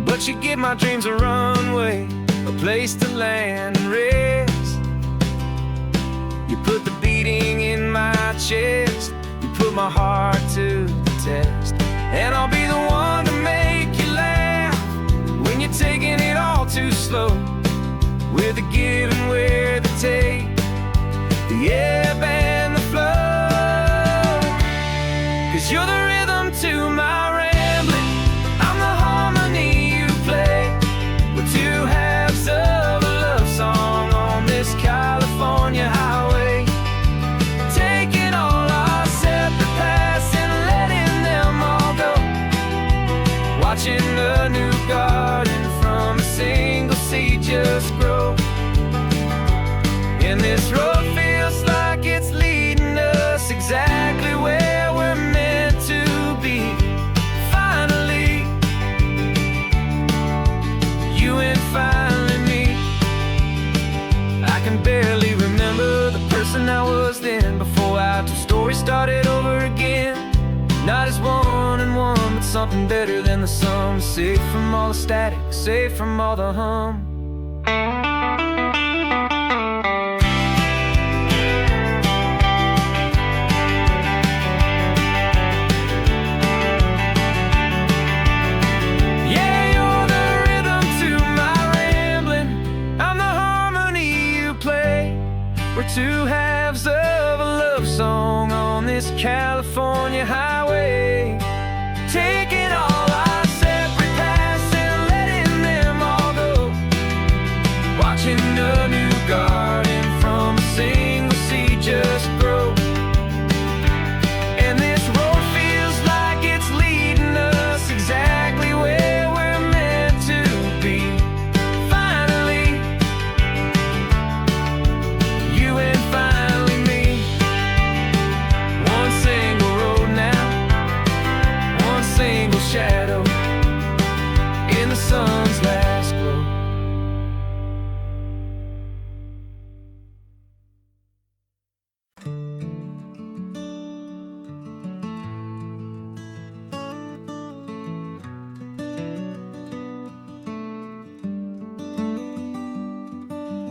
but you give my dreams a runway, a place to land and rest. You put the beating in my chest, you put my heart to the test. And I'll be the one to make you laugh when you're taking it all too slow. We're the give and we're the take, the ebb and the flow. 'Cause you're the rhythm to my rambling, I'm the harmony you play. We're two halves of a love song on this California highway, taking all our separate paths and letting them all go. Watching a new garden from a single seed just grow. And this road feels like it's leading us exactly where we're meant to be. Finally, you and finally me. I can barely remember the person I was then, before our two stories started over again. Not as one and one, but something better than the sum. Safe from all the static, safe from all the hum. Two halves of a love song on this California highway, taking all our separate paths and letting them all go. Watching a new garden from a single seed just grow. And this road feels like it's leading us exactly where we're meant to be. Finally, you and finally me. One single road now, one single shadow in the sun's last glow.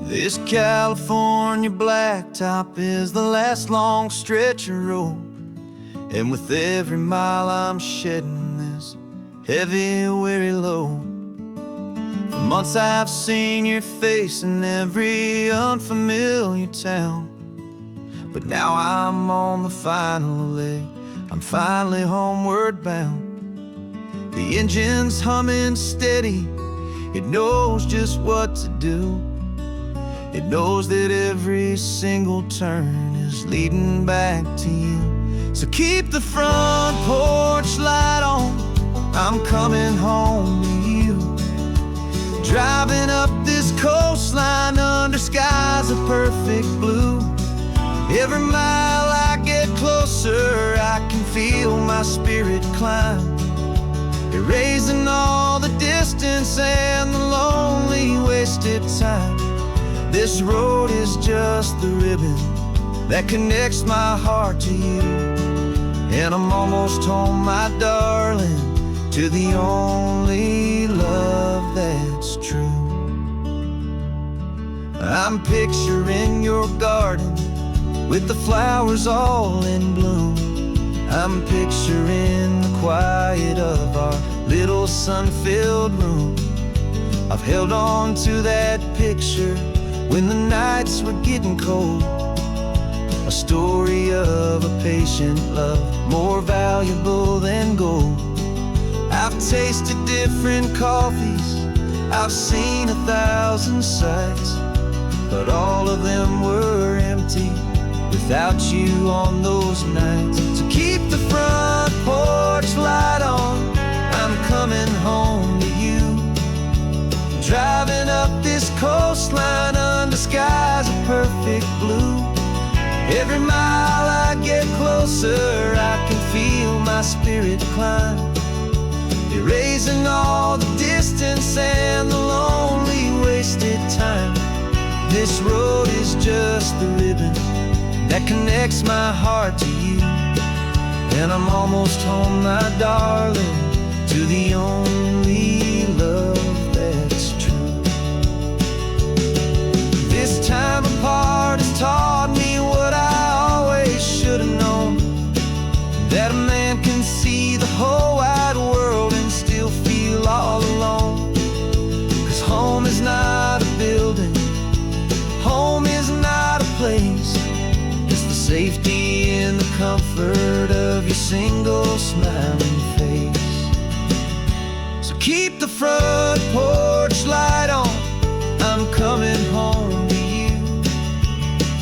This California blacktop is the last long stretch of road, and with every mile I'm shedding this heavy, weary load. For months I've seen your face in every unfamiliar town, but now I'm on the final leg, I'm finally homeward bound. The engine's humming steady, it knows just what to do. It knows that every single turn is leading back to you. So keep the front porch light on, I'm coming home to you. Driving up this coastline under skies of perfect blue. Every mile I get closer, I can feel my spirit climb, erasing all the distance and the lonely wasted time. This road is just the ribbon that connects my heart to you. And I'm almost home, my darling, to the only love that's true. I'm picturing your garden with the flowers all in bloom. I'm picturing the quiet of our little sun-filled room. I've held on to that picture when the nights were getting cold, a story of a patient love, more valuable than gold. I've tasted different coffees, I've seen 1,000 sights, but all of them were empty without you on those nights. So keep the front porch light on, I'm coming home to you. Driving up this coastline under skies of perfect blue. Every mile I get closer, I can feel my spirit climb, erasing all the distance and the lonely wasted time. This road is just the ribbon that connects my heart to you. And I'm almost home, my darling, to the only love that's true. This time apart has taught me what I always should have known, that a man can see the whole wide world and still feel all alone. 'Cause home is not a building, home is not a place, it's the safety and the comfort of your single smiling face. So keep the front porch light on, I'm coming home to you.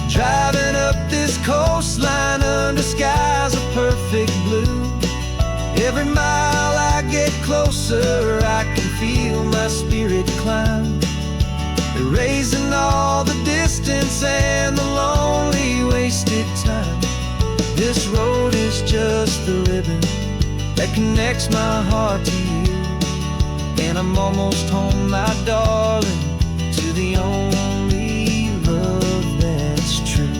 Driving up this coastline under skies of perfect blue. Every mile I get closer, I can feel my spirit climb, erasing all the distance and the lonely wasted time. This road is just the ribbon that connects my heart to you. And I'm almost home, my darling, to the only love that's true.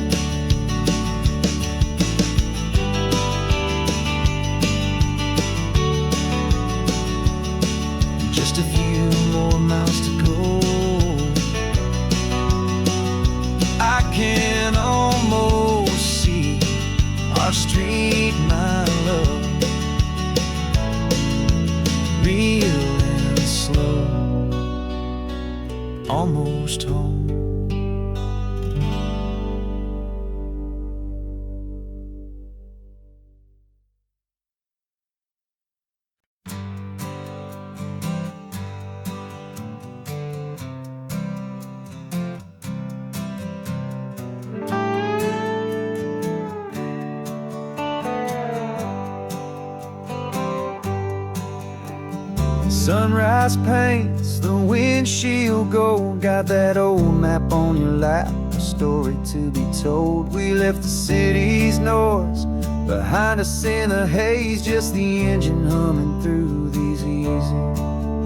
Just a few more miles to go, I can almost see our street, my love, real and slow, almost home. Sunrise paints the windshield gold, got that old map on your lap, a story to be told. We left the city's noise behind us in the haze, just the engine humming through these easy,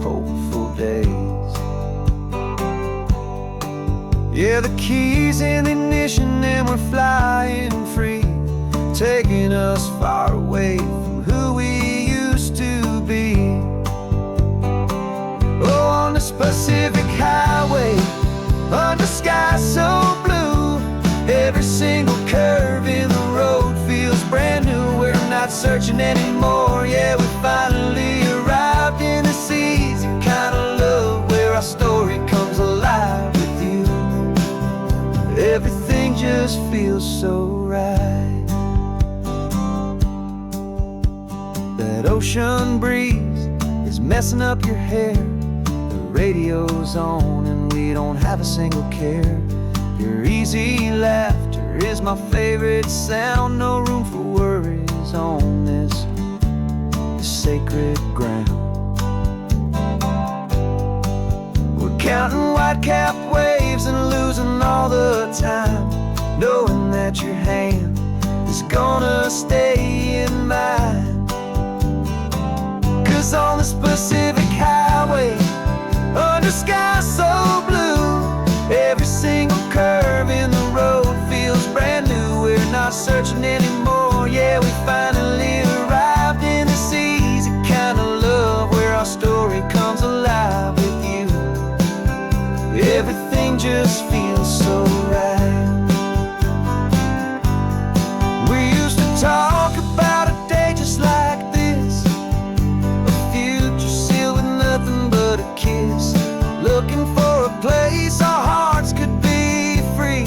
hopeful days. Yeah, the keys in the ignition and we're flying free, taking us far away from who we used to be. Oh, on this Pacific highway, under skies so blue, every single curve in the road feels brand new. We're not searching anymore, yeah, we finally arrived in this easy kind of love where our story comes alive with you. Everything just feels so right. That ocean breeze is messing up your hair, radio's on and we don't have a single care. Your easy laughter is my favorite sound, no room for worries on this sacred ground. We're counting white-capped waves and losing all the time, knowing that your hand is gonna stay in mine. 'Cause on this Pacific highway, under skies so blue, every single curve in the road feels brand new. We're not searching anymore, yeah, we finally arrived in this easy kind of love where our story comes alive with you. Everything just feels so right. We used to talk about a day just like this, a future sealed with nothing but a kiss, looking for a place our hearts could be free.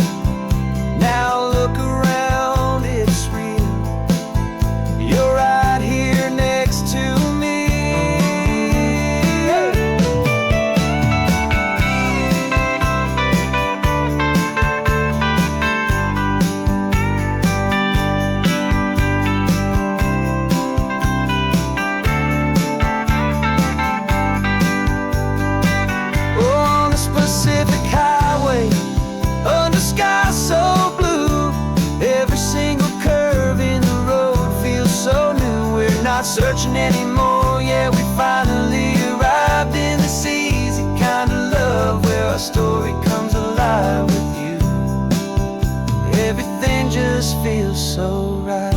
Now look around, it's real, you're right here next to me. Pacific highway, under skies so blue, every single curve in the road feels so new. We're not searching anymore, yeah, we finally arrived in this easy kind of love where our story comes alive with you. Everything just feels so right.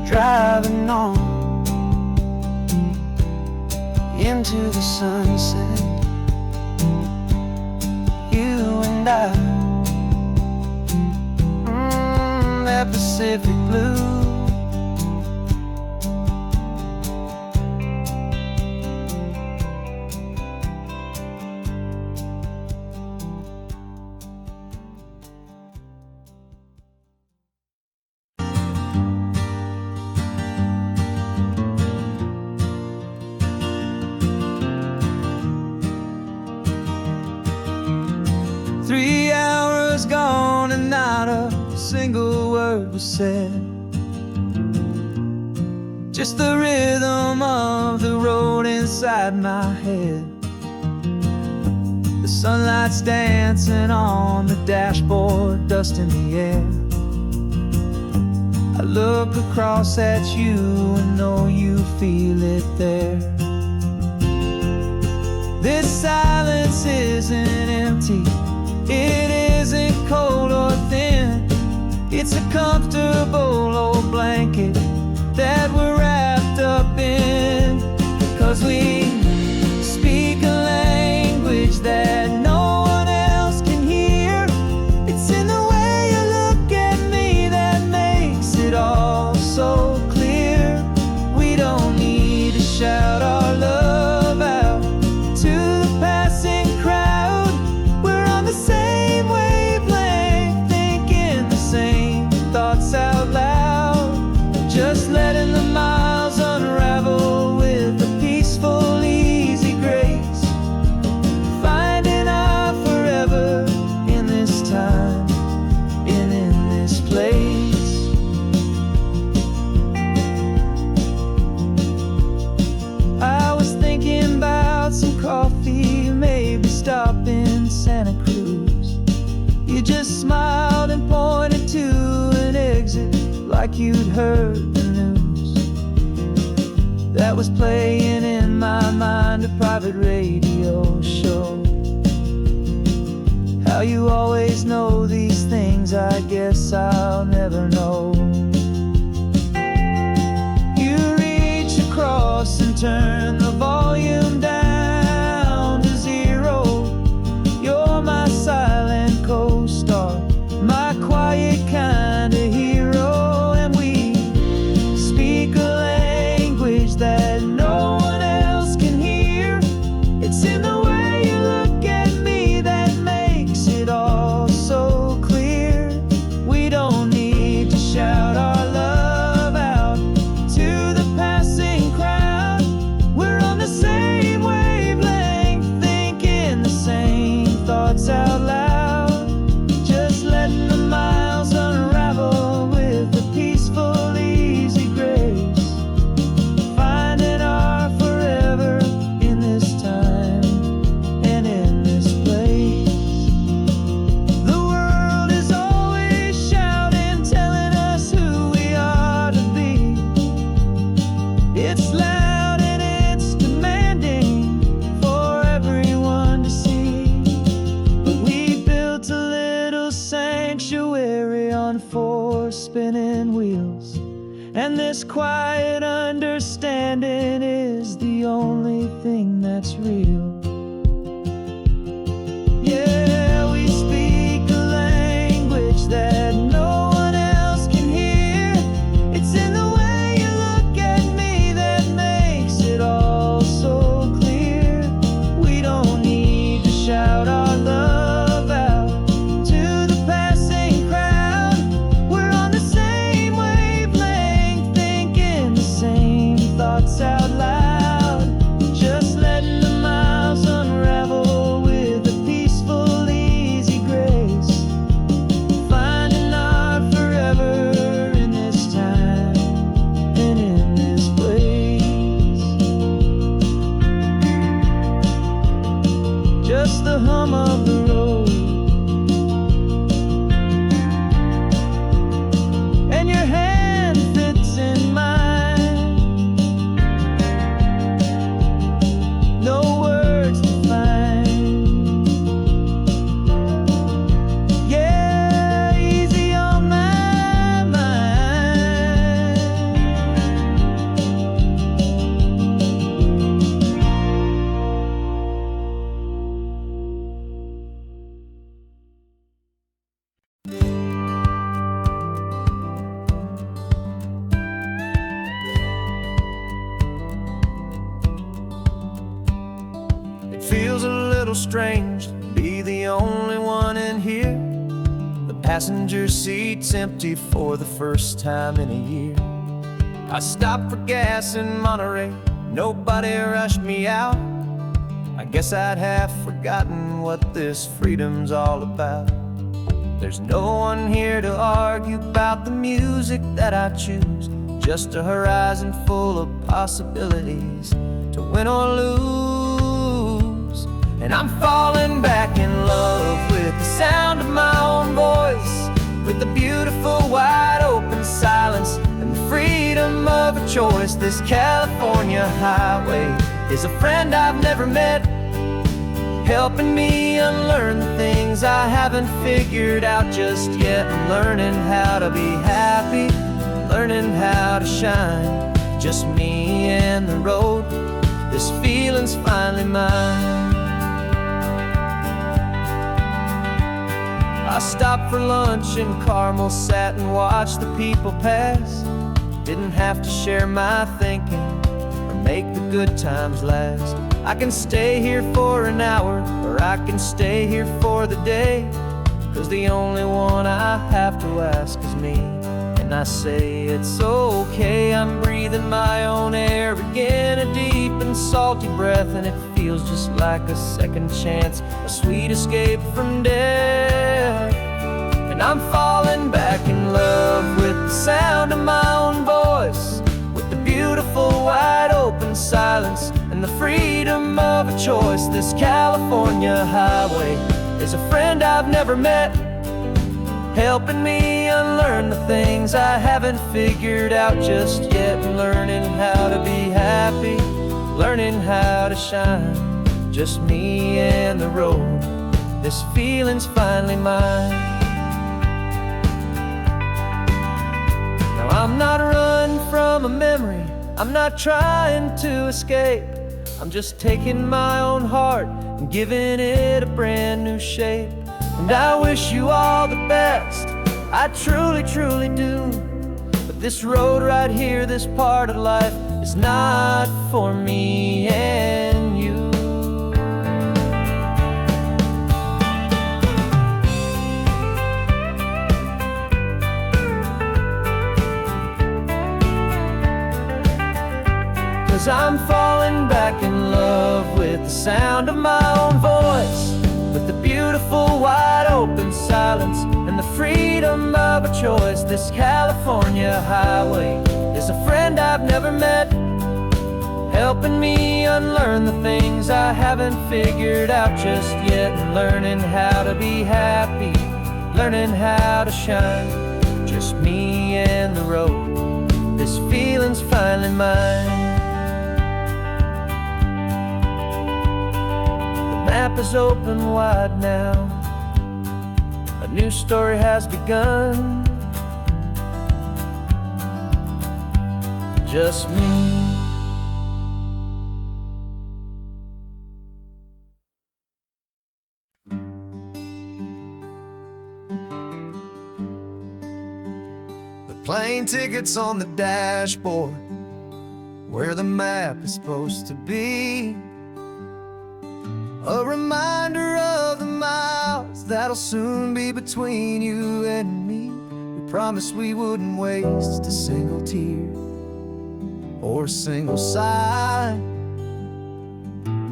Driving on into the sunset, you and I, that Pacific blue. Three hours gone and not a single word was said. Just the rhythm of the road inside my head. The sunlight's dancing on the dashboard, dust in the air. I look across at you and know you feel it there. This silence isn't empty, it isn't cold or thin. It's a comfortable old blanket that we're wrapped up in. 'Cause we speak a language that no one else can hear. It's in the way you look at me that makes it all so clear. We don't need to shout our love out to the passing crowd. We're on the same wavelength, thinking the same thoughts out loud. Just letting the miles unravel with a peaceful, easy grace. Finding our forever in this time and in this place. I was thinking about some coffee, maybe stop in Santa Cruz. You just smiled and pointed to an exit like you'd heard the news. That was playing in my mind, a private radio show. How you always know these things, I guess I'll never know. You reach across and turn the volume down to zero. You're my silent co-star, my quiet kind of hero. And we speak a language that no one else can hear. It's in the way you look at me that makes it all so clear. We don't need to shout our love out to the passing crowd. We're on the same wavelength, thinking the same thoughts out loud. Just letting the miles unravel with a peaceful, easy grace. Finding our forever in this time and in this place. The world is always shouting, telling us who we are to be. It's loud and it's demanding for everyone to see. But we built a little sanctuary on four spinning wheels, and this quiet understanding is the only thing that's real. Yeah, we speak a language that no one else can hear. It's in the way you look at me that makes it all so clear. We don't need to shout our love out to the passing crowd. We're on the same wavelength, thinking the same thoughts out loud. Just letting the little strange to be the only one in here. The passenger seat's empty for the first time in a year. I stopped for gas in Monterey, nobody rushed me out. I guess I'd have forgotten what this freedom's all about. There's no one here to argue about the music that I choose, just a horizon full of possibilities to win or lose. And I'm falling back in love with the sound of my own voice, with the beautiful wide open silence and the freedom of a choice. This California highway is a friend I've never met, helping me unlearn the things I haven't figured out just yet. I'm learning how to be happy, learning how to shine, just me and the road. This feeling's finally mine. I stopped for lunch in Carmel, sat and watched the people pass. Didn't have to share my thinking or make the good times last. I can stay here for an hour, or I can stay here for the day, 'cause the only one I have to ask is me. And I say it's okay, I'm breathing my own air again, a deep and salty breath, and it feels just like a second chance, a sweet escape from death. And I'm falling back in love with the sound of my own voice, with the beautiful wide open silence and the freedom of a choice. This California highway is a friend I've never met, helping me unlearn the things I haven't figured out just yet. Learning how to be happy, learning how to shine, just me and the road. This feeling's finally mine. Now I'm not running from a memory, I'm not trying to escape. I'm just taking my own heart and giving it a brand new shape. And I wish you all the best, I truly, truly do. But this road right here, this part of life, is not for me and you. 'Cause I'm falling back in love with the sound of my own voice, with the beautiful wide open silence and the freedom of a choice. This California highway is a friend I've never met, helping me unlearn the things I haven't figured out just yet. And learning how to be happy, learning how to shine, just me and the road. This feeling's finally mine. The map is open wide now, a new story has begun, just me. The plane tickets on the dashboard, where the map is supposed to be, a reminder of the miles that'll soon be between you and me. We promised we wouldn't waste a single tear or a single sigh.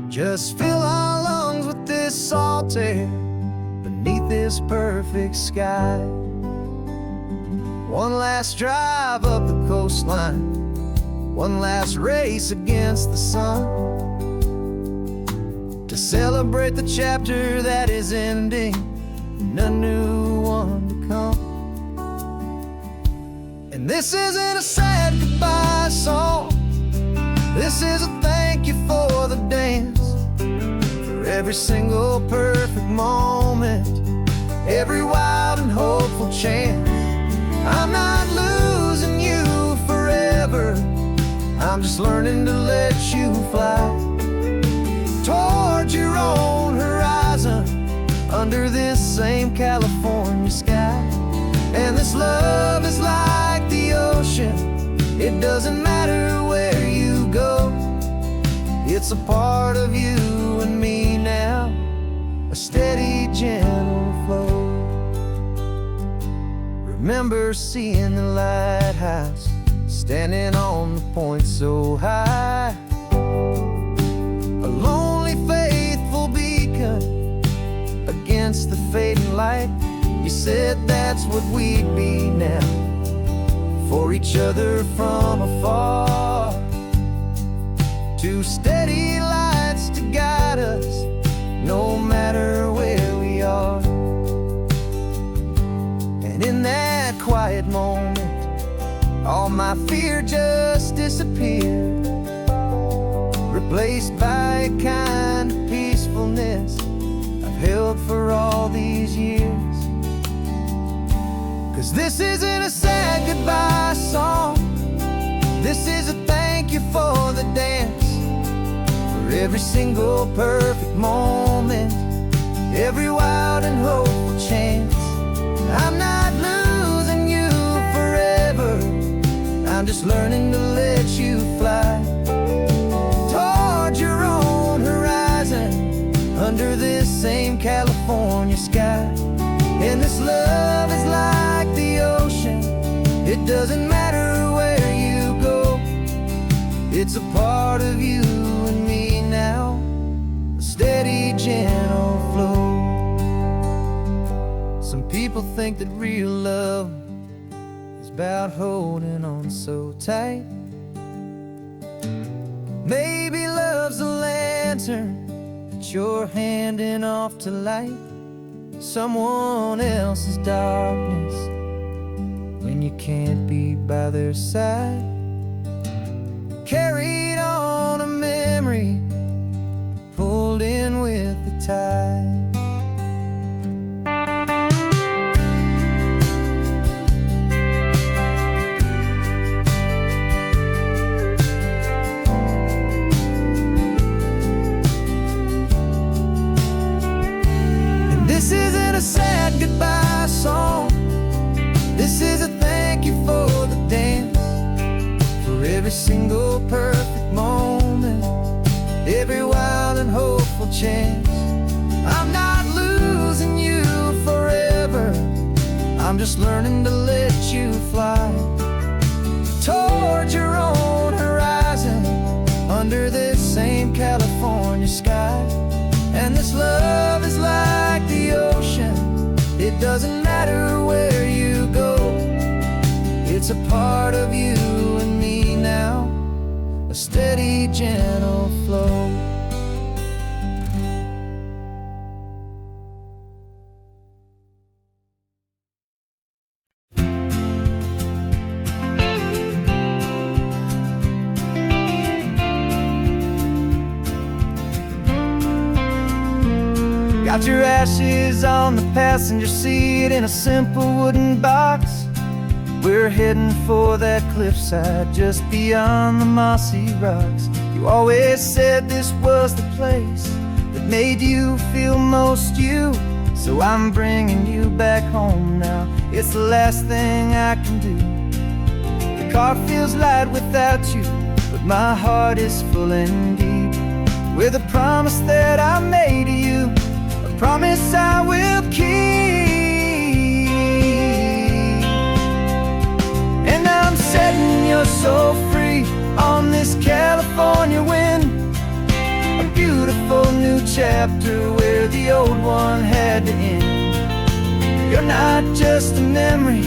Just fill our lungs with this salt air beneath this perfect sky. One last drive up the coastline, one last race against the sun, to celebrate the chapter that is ending and a new one to come. And this isn't a sad goodbye song, this is a thank you for the dance, for every single perfect moment, every wild and hopeful chance. I'm not losing you forever, I'm just learning to let you fly toward your own horizon, under this same California sky. And this love is like the ocean, it doesn't matter where you go, it's a part of you and me now. remember seeing the lighthouse, standing on the point so high. A lonely, faithful beacon against the fading light. You said that's what we'd be now, for each other from afar. Two steady lights to guide us, no matter where we are. And in that quiet moment, all my fear just disappeared, replaced by a kind of peacefulness I've held for all these years. 'Cause this isn't a sad goodbye song, this is a thank you for the dance, for every single perfect moment, every wild and hopeful chance. I'm not losing you forever, I'm just learning to let you fly toward your own horizon, under this same California sky. And this love is like the ocean, it doesn't matter where you go, it's a part of you and me now, a steady, gentle flow. Some people think that real love is about holding on so tight. Maybe love's a lantern that you're handing off to light someone else's darkness when you can't be by their side. Carried on a memory, pulled in with the tide. And this isn't a sad goodbye song, this is a thank you for the dance, for every single perfect moment, every wild and hopeful chance. I'm not losing you forever, I'm just learning to let you fly toward your own horizon, under this same California sky. And this love is like the ocean, it doesn't matter where you go, it's a part of you and me now, a steady, gentle flow. Got your ashes on the passenger seat in a simple wooden box. We're heading for that cliffside just beyond the mossy rocks. You always said this was the place that made you feel most you, so I'm bringing you back home now, it's the last thing I can do. The car feels light without you, but my heart is full and deep with a promise that I made to you, a promise I will keep. And I'm setting your soul free on this California wind, a beautiful new chapter where the old one had to end. You're not just a memory,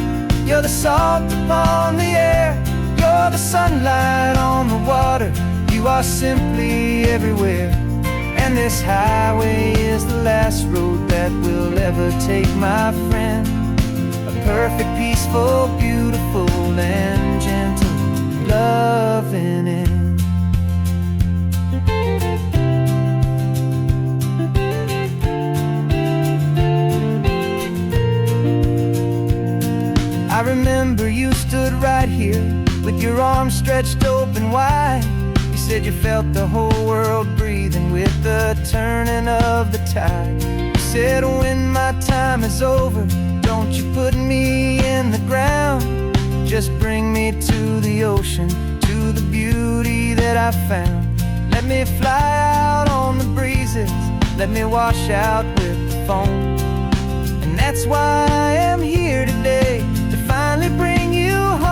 you're the salt upon the air, you're the sunlight on the water, you are simply everywhere. And this highway is the last road that we'll ever take, my friend. A perfect, peaceful, beautiful, and gentle loving end. I remember you stood right here with your arms stretched open wide. You said you felt the whole world breathing with the turning of the tide. You said when my time is over, don't you put me in the ground, just bring me to the ocean, to the beauty that I found. Let me fly out on the breezes, let me wash out with the foam. And that's why I am here today, to find finally bring you home.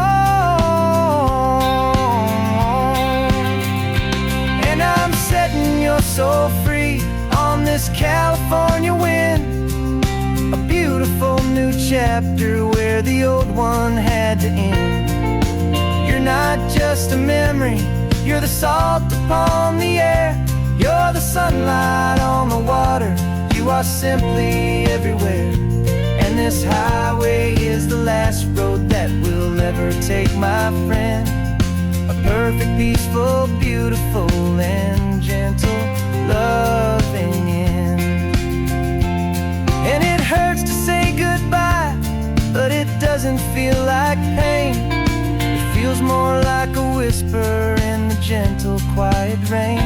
And I'm setting your soul free on this California wind, a beautiful new chapter where the old one had to end. You're not just a memory, you're the salt upon the air, you're the sunlight on the water, you are simply everywhere. And this highway is the last road that we'll ever take, my friend. A perfect, peaceful, beautiful, and gentle, loving end. And it hurts to say goodbye, but it doesn't feel like pain. It feels more like a whisper in the gentle, quiet rain.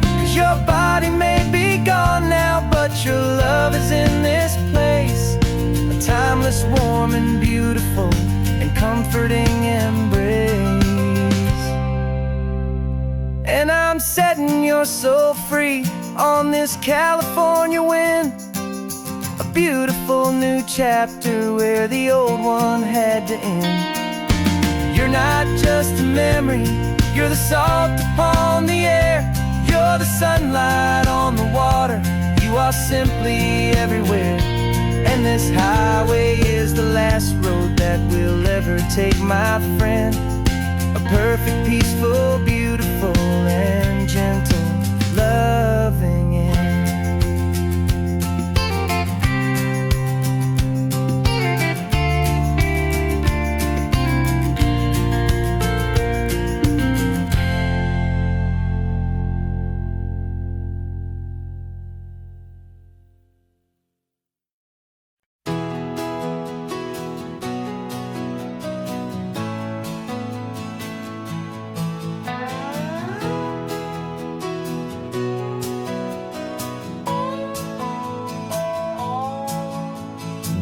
'Cause your body may be gone now, but your love is in this place, a timeless, warm, and beautiful, and comforting embrace. And I'm setting your soul free on this California wind, a beautiful new chapter where the old one had to end. You're not just a memory, you're the salt upon the air, you're the sunlight on the water, you are simply everywhere. And this highway is the last road that we'll ever take, my friend. A perfect, peaceful, beautiful, and gentle, loving end.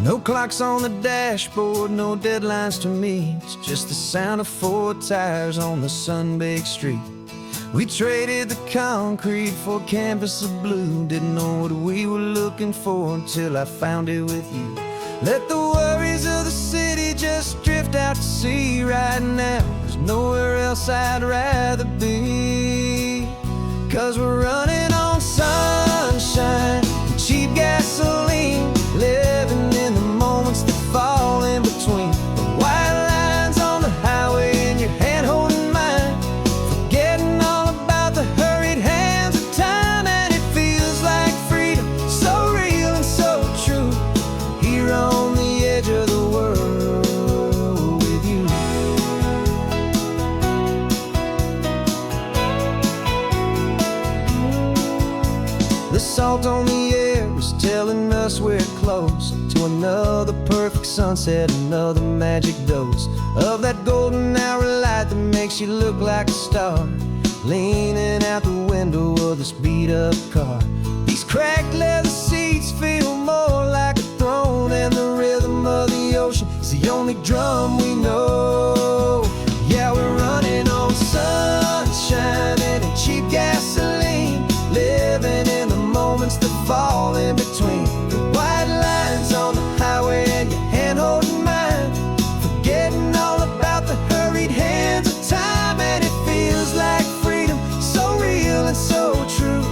No clocks on the dashboard, no deadlines to meet, just the sound of 4 tires on the sun-baked street. We traded the concrete for a canvas of blue, didn't know what we were looking for until I found it with you. Let the worries of the city just drift out to sea right now. There's nowhere else I'd rather be, 'cause we're running on sunshine and cheap gasoline, living in the moments that fall in between the white lines on the highway and your hand holding mine, forgetting all about the hurried hands of time. And it feels like freedom, so real and so true, here on the edge of the world with you. The salt on the air is telling us we're close to another perfect sunset, another magic dose of that golden hour light that makes you look like a star, leaning out the window of this beat-up car. These cracked leather seats feel more like a throne, and the rhythm of the ocean is the only drum we know. Yeah, we're running on sunshine and a cheap gasoline, living in the moments that fall in between the white lines on the highway and your hand holding mine, forgetting all about the hurried hands of time. And it feels like freedom, so real and so true,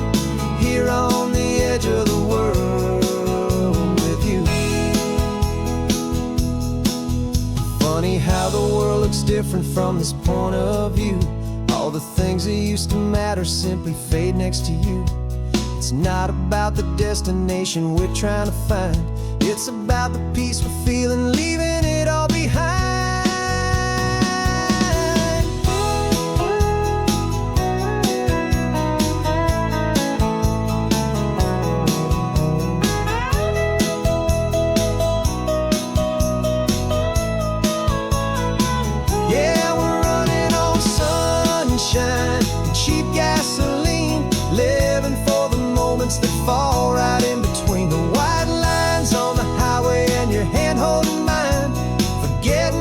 here on the edge of the world with you. Funny how the world looks different from this point of view. All the things that used to matter simply fade next to you. It's not about the destination we're trying to find, it's about the peace we're feeling, leaving it all behind. Yeah, we're running on sunshine and cheap gasoline, living for the moments that fall right in between the white lines on the highway and your hand holding mine, forget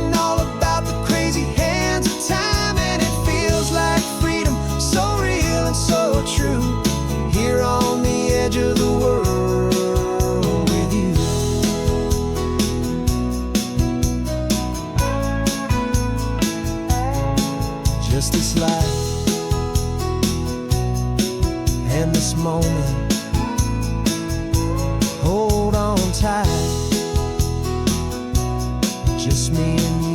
just this life and this moment. Hold on tight, just me and you.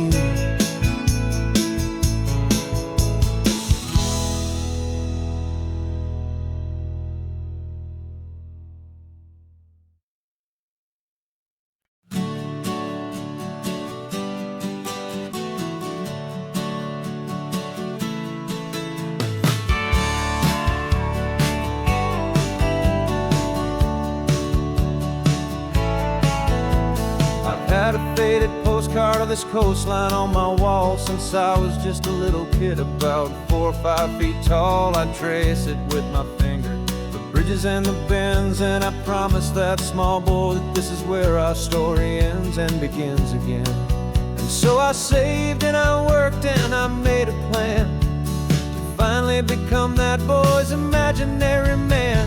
Had a faded postcard of this coastline on my wall since I was just a little kid, about 4 or 5 feet tall. I trace it with my finger, the bridges and the bends, and I promised that small boy that this is where our story ends and begins again. And so I saved and I worked and I made a plan to finally become that boy's imaginary man.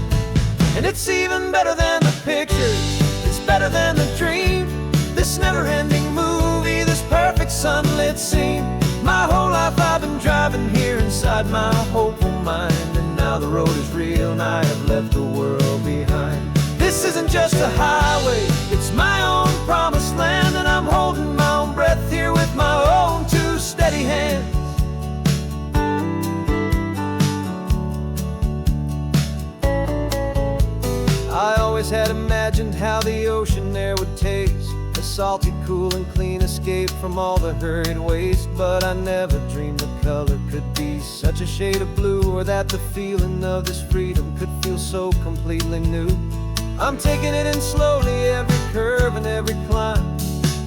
And it's even better than the pictures, it's better than the dream, this never-ending movie, this perfect sunlit scene. My whole life I've been driving here inside my hopeful mind, and now the road is real and I have left the world behind. This isn't just a highway, it's my own promised land, and I'm holding my own breath here with my own 2 steady hands. I always had imagined how the ocean there would taste, a salty, cool and clean escape from all the hurried waste. But I never dreamed the color could be such a shade of blue, or that the feeling of this freedom could feel so completely new. I'm taking it in slowly, every curve and every climb,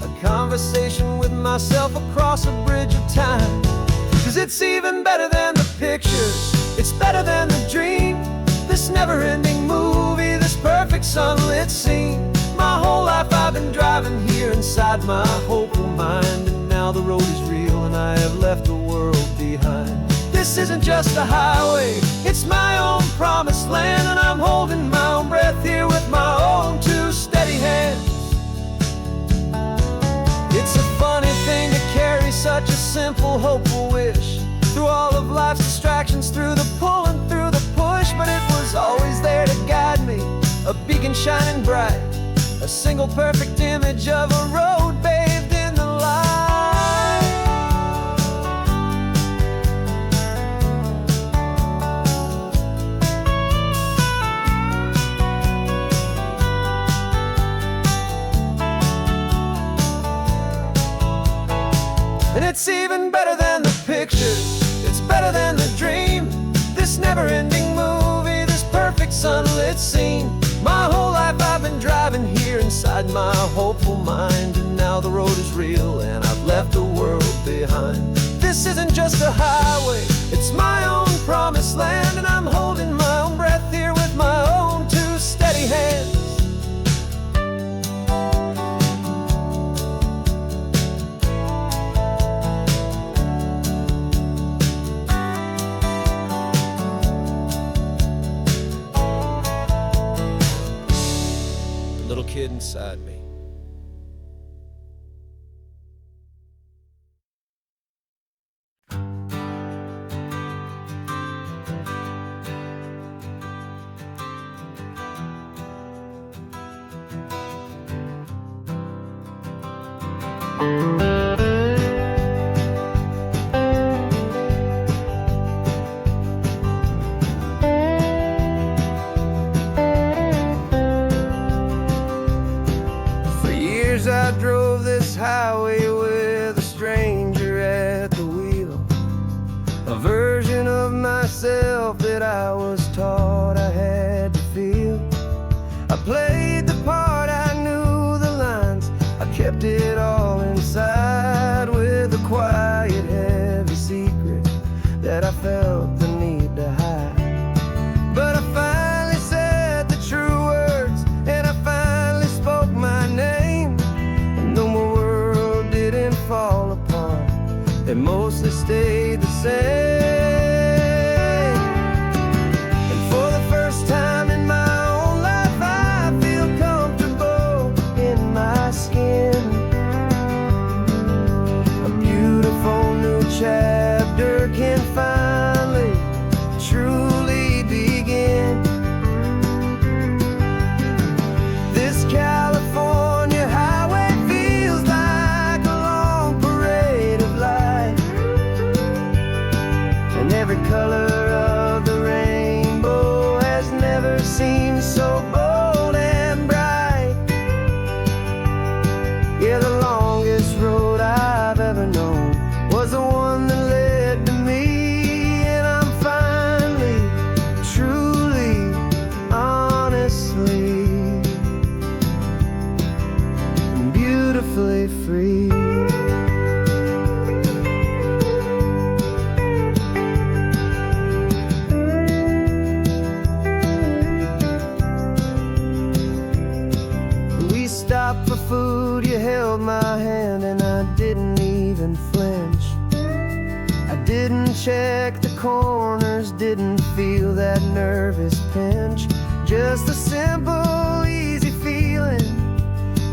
a conversation with myself across a bridge of time. 'Cause it's even better than the pictures, it's better than the dream, this never-ending movie, this perfect sunlit scene. My whole life I've been driving here inside my hopeful mind, and now the road is real and I have left the world behind. This isn't just a highway, it's my own promised land, and I'm holding my own breath here with my own 2 steady hands. It's a funny thing to carry such a simple, hopeful wish through all of life's distractions, through the pull and through the push, but it was always there to guide me, a beacon shining bright, a single perfect image of a road bathed in the light. And it's even better than the pictures, it's better than the dream, this never-ending movie, this perfect sunlit scene. My whole life I've been driving here inside my hopeful mind, and now the road is real and I've left the world behind. This isn't just a highway, it's my own promised land, and I'm holding my own breath here with my own 2 steady hands. Little kid inside me. I drove this highway with a stranger at the wheel, a version of myself that I was taught I had to feel. I played the part, I knew the lines, I kept it all inside with a quiet, heavy secret that I felt the need to hide. But I finally said the true words, and I finally spoke my name. Though my world didn't fall apart, it mostly stayed the same. And for the first time in my own life, I feel comfortable in my skin. A beautiful new chapter can find every color of the rainbow has never seemed so bold and bright. Yeah, the longest road I've ever known was the one that led to me, and I'm finally, truly, honestly, and beautifully free. We stopped for food, you held my hand, and I didn't even flinch. I didn't check the corners, didn't feel that nervous pinch. Just a simple, easy feeling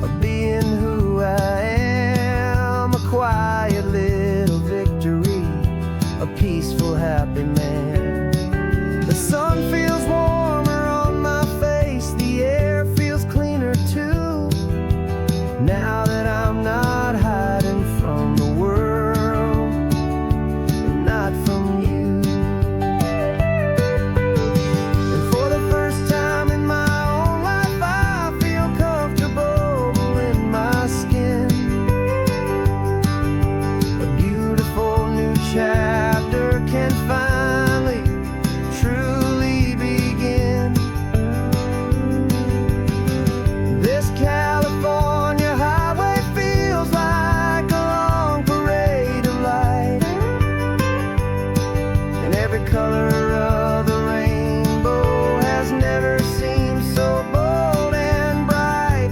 of being who I am. A quiet little victory, a peaceful, happy man. The sun feels warmer on my face, the air feels cleaner too. Now that I'm not hiding from the world, and not from you. And for the first time in my own life, I feel comfortable in my skin. A beautiful new chapter can finally, truly begin. This California highway feels like a long parade of light, and every color of the rainbow has never seemed so bold and bright.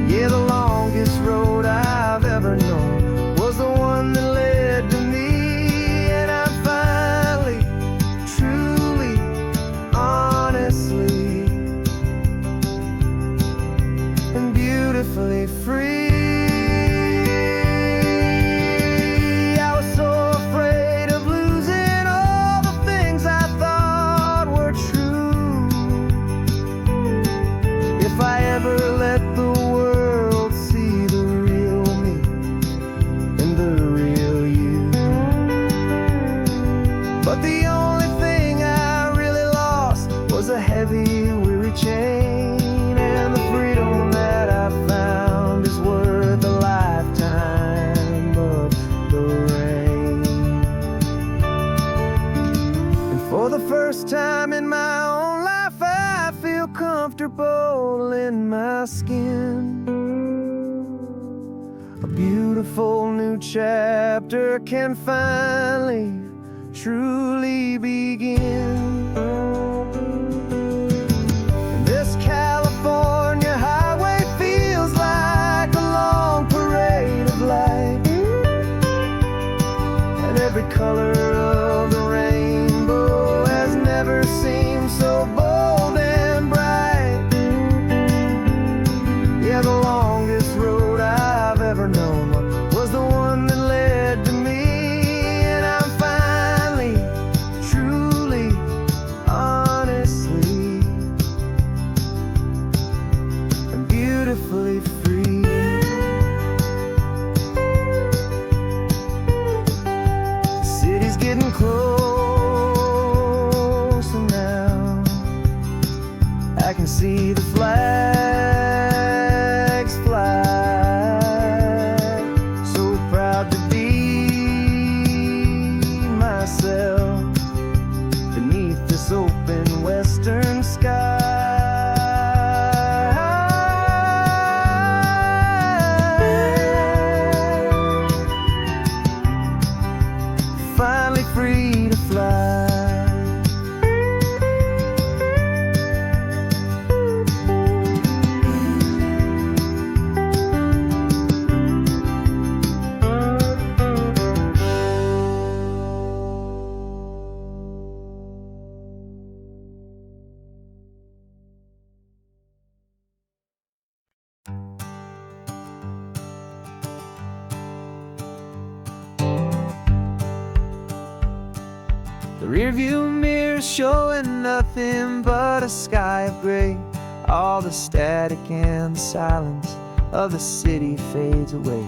Yeah, the longest road I've ever known was the one that led to me, and I'm finally, truly, honestly, and beautifully free. I was so afraid of losing all the things I thought were true. If I ever let the world see the real me and the real you. But the only thing I really lost was a heavy, weary chain, and the freedom that I found is worth a lifetime of the rain. And for the first time in my own life, I feel comfortable in my skin. A beautiful new chapter can finally, truly begin. This California highway feels like a long parade of light, and every color of the rainbow has never seemed so bold and bright. Yeah, the longest road I've ever known was the one that led to me, and I'm finally, truly, honestly, and beautifully free. The city's getting closer now. I can see the flags fly. So proud to be myself beneath this open western sky. Finally free to fly. The rearview mirror showing nothing but a sky of gray. All the static and the silence of the city fades away.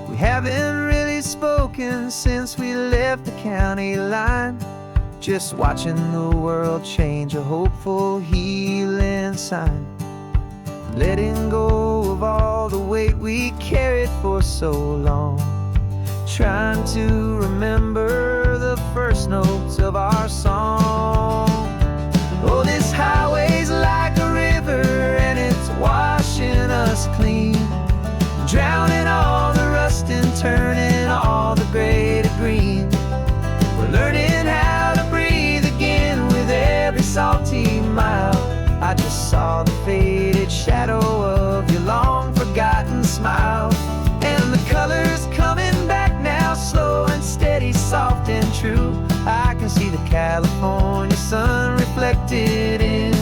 We haven't really we've spoken since we left the county line. Just watching the world change, a hopeful healing sign. Letting go of all the weight we carried for so long. Trying to remember the first notes of our song. Oh, this highway's like a river and it's washing us clean, drowning all the rust and turning all the gray to green. We're learning how to breathe again with every salty mile. I just saw the faded shadow of your long forgotten smile. And the colors coming back now, slow and steady, soft and true. I can see the California sun reflected in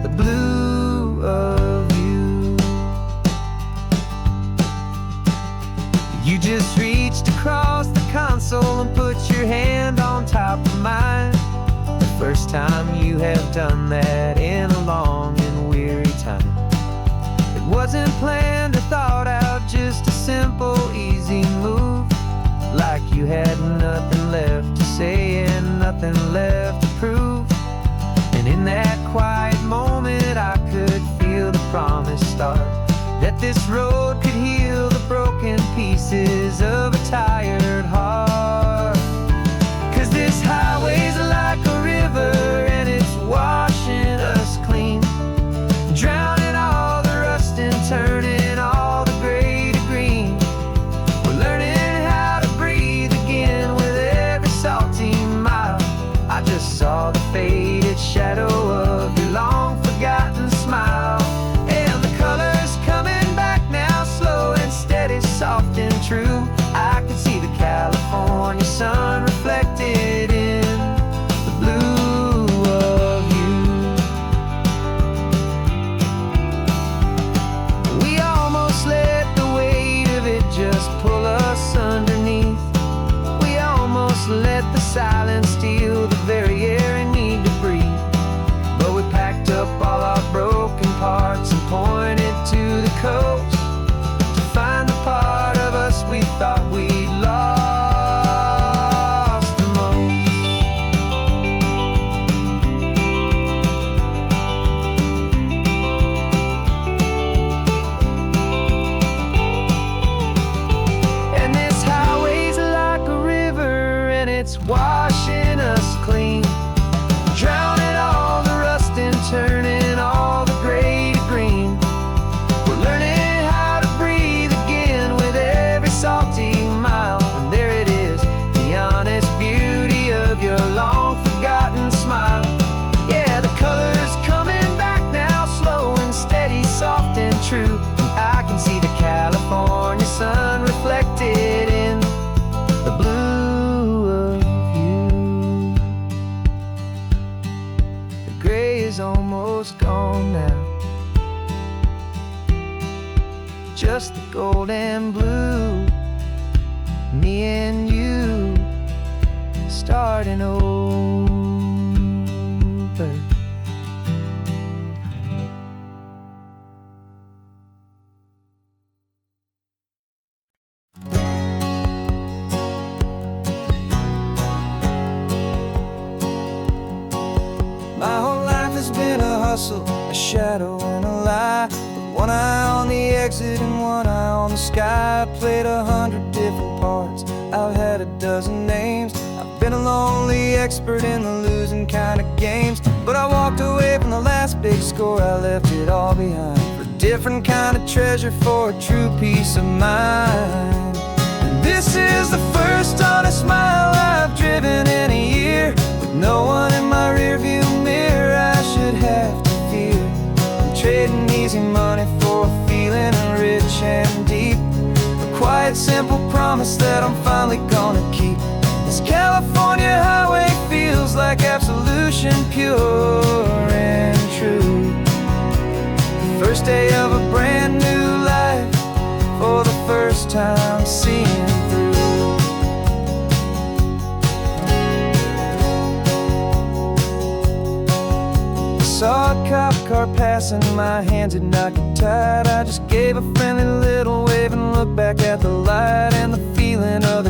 the blue of you. You just reached across the console and put your hand on top of mine. The first time you have done that in a long and weary time. It wasn't planned or thought out, just a simple, easy move. Like you had nothing left to say and nothing left to prove. And in that quiet moment I could feel the promise start, that this road could heal the broken pieces of a tired heart. 'Cause this highway's like a river and it's washing us clean, drowning all the rust and turning all the gray to green. We're learning how to breathe again with every salty mile. I just saw the faded shadow of your long forgotten smile. And the colors coming back now, slow and steady, soft and true. I can see the California sun reflected in the blue of you. We almost let the weight of it just pull us underneath. We almost let the silence steal the very air I need to breathe. But we packed up all our broken parts and pointed to the coast to find the part of us we thought we'd lost the most. And this highway's like a river and it's washing us clean, drowning all the rust and turning all the gray to green. We're learning how to breathe again with every salty mile. And there it is, the honest beauty of your long forgotten smile. Yeah, the colors coming back now, slow and steady, soft and true. And I can see the California sun reflected in the blue of you. The gray is almost gone now, just the gold and blue. Me and you starting over. My whole life has been a hustle, a shadow and a lie. With one eye on the exit and one eye on the sky. I played 100 different parts, I've had a dozen names. I've been a lonely expert in the losing kind of games. But I walked away from the last big score, I left it all behind for a different kind of treasure, for a true peace of mind. And this is the first honest mile I've driven in a year, with no one in my rearview mirror I should have to fear. I'm trading easy money for a feeling rich and deep, a quiet simple promise that I'm finally gonna keep. This California highway feels like absolution, pure and true. The first day of a brand new life, for the first time seeing through. Saw a cop car passing, my hands had not got tied. I just gave a friendly little wave and looked back at the light, and the feeling of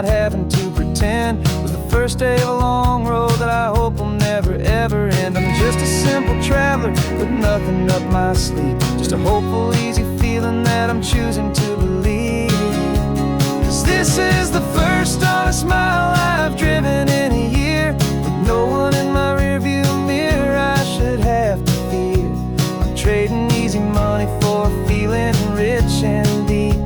not having to pretend. It was the first day of a long road that I hope will never ever end. I'm just a simple traveler with nothing up my sleeve, just a hopeful, easy feeling that I'm choosing to believe. 'Cause this is the first honest mile I've driven in a year, with no one in my rearview mirror I should have to fear. I'm trading easy money for a feeling rich and deep,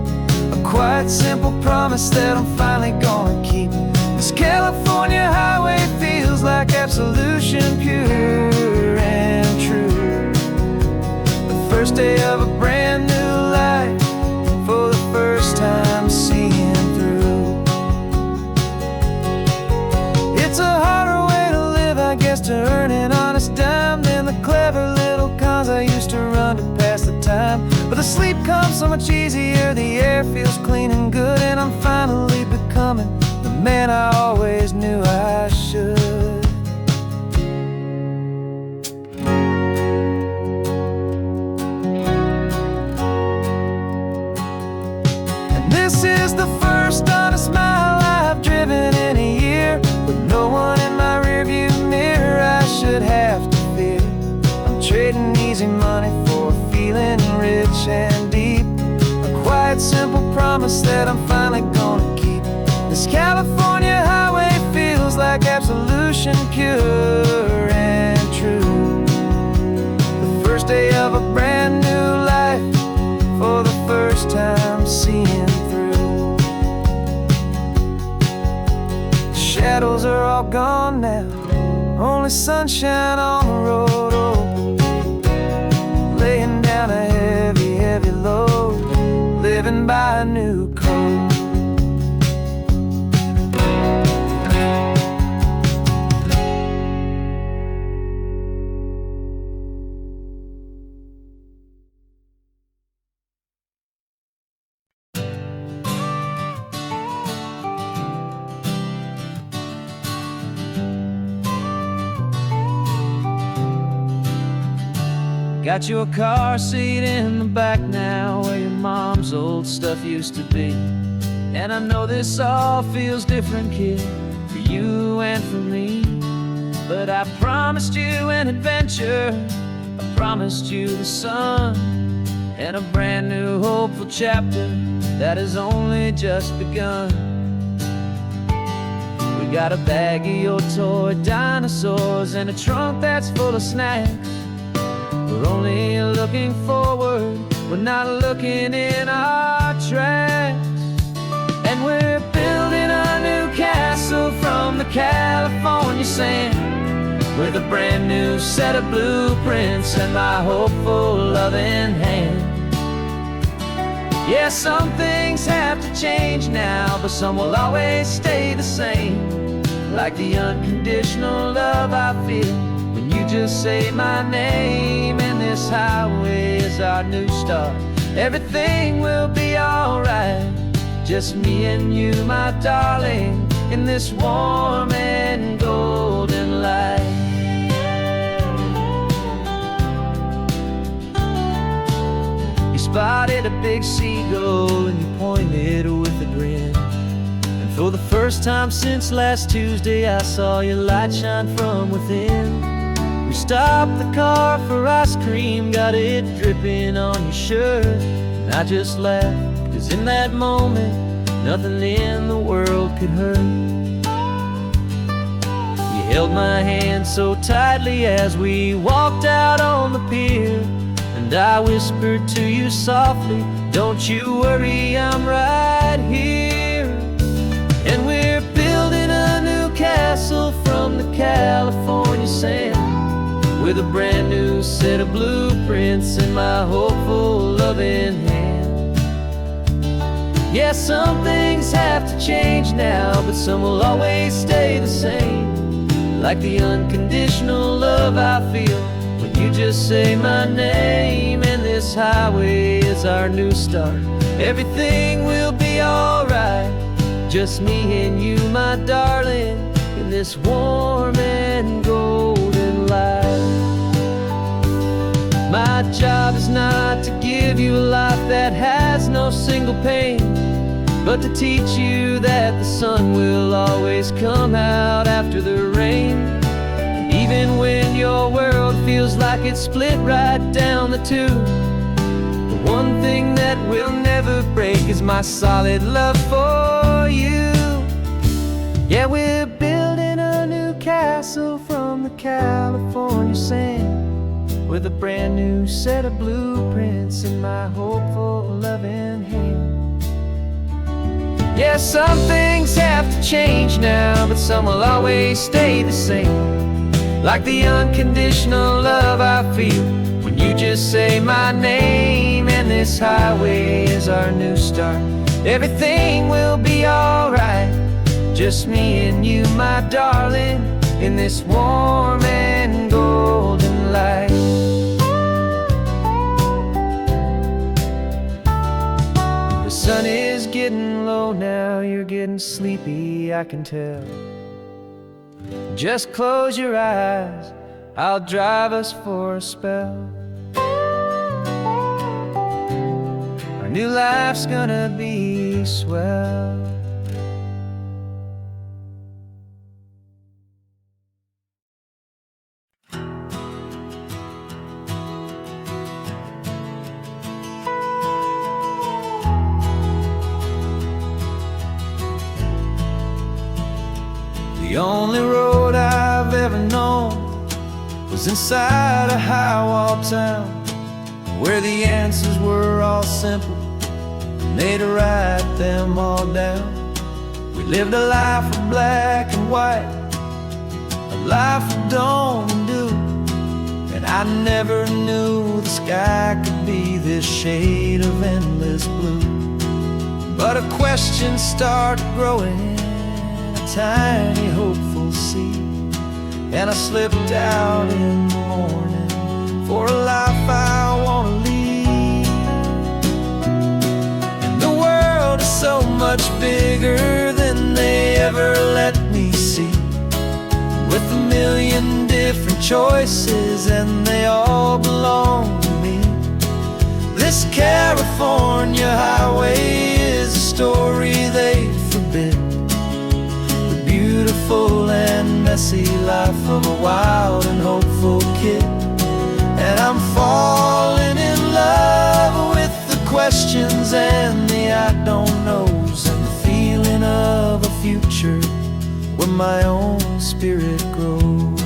a quiet, simple promise that I'm finally gonna keep. This California highway feels like absolution, pure and true. The first day of a brand new life, for the first time seeing through. It's a harder way to live, I guess, to earn an honest dime than the clever little cons I used to run to pass the time. But the sleep comes so much easier, the air feels clean and good, and I'm finally becoming the man I always knew I should. And this is the first honest mile I've driven in a year, with no one in my rearview mirror I should have to fear. I'm trading easy money for a feeling rich and deep, a quiet, simple promise that I'm finally gonna keep. This California highway feels like absolution, pure and true. The first day of a brand new life, for the first time seeing through. The shadows are all gone now, only sunshine on the road. Oh, laying down a heavy, heavy load, living by a new code. Got your car seat in the back now, where your mom's old stuff used to be. And I know this all feels different, kid, for you and for me. But I promised you an adventure, I promised you the sun, and a brand new hopeful chapter that has only just begun. We got a bag of your toy dinosaurs and a trunk that's full of snacks. We're only looking forward, we're not looking in our tracks. And we're building a new castle from the California sand, with a brand new set of blueprints and my hopeful loving hand. Yeah, some things have to change now, but some will always stay the same, like the unconditional love I feel when you just say my name. And this highway is our new start, everything will be alright. Just me and you, my darling, in this warm and golden light. You spotted a big seagull and you pointed with a grin. And for the first time since last Tuesday, I saw your light shine from within. We stopped the car for ice cream, got it dripping on your shirt. And I just laughed, 'cause in that moment, nothing in the world could hurt. You held my hand so tightly as we walked out on the pier, and I whispered to you softly, don't you worry, I'm right here. And we're building a new castle from the California sand, with a brand new set of blueprints in my hopeful loving hand. Yeah, some things have to change now, but some will always stay the same, like the unconditional love I feel when you just say my name. And this highway is our new start, everything will be alright. Just me and you, my darling, in this warm and golden light. My job is not to give you a life that has no single pain, but to teach you that the sun will always come out after the rain. Even when your world feels like it's split right down the two, the one thing that will never break is my solid love for you. Yeah, we're building a new castle from the California sand, with a brand new set of blueprints in my hopeful, loving hand. Yeah, some things have to change now, but some will always stay the same. Like the unconditional love I feel when you just say my name. And this highway is our new start. Everything will be alright, just me and you, my darling, in this warm and golden light. The sun is getting low now, you're getting sleepy, I can tell. Just close your eyes, I'll drive us for a spell. Our new life's gonna be swell. The only road I've ever known was inside a high-wall town, where the answers were all simple, and they'd write them all down. We lived a life of black and white, a life of dawn and dew, and I never knew the sky could be this shade of endless blue. But a question started growing, tiny hopeful seed, and I slipped out in the morning for a life I want to lead. And the world is so much bigger than they ever let me see, with a million different choices and they all belong to me. This California highway is a story they forbid, beautiful and messy life of a wild and hopeful kid. And I'm falling in love with the questions and the I don't knows, and the feeling of a future where my own spirit grows.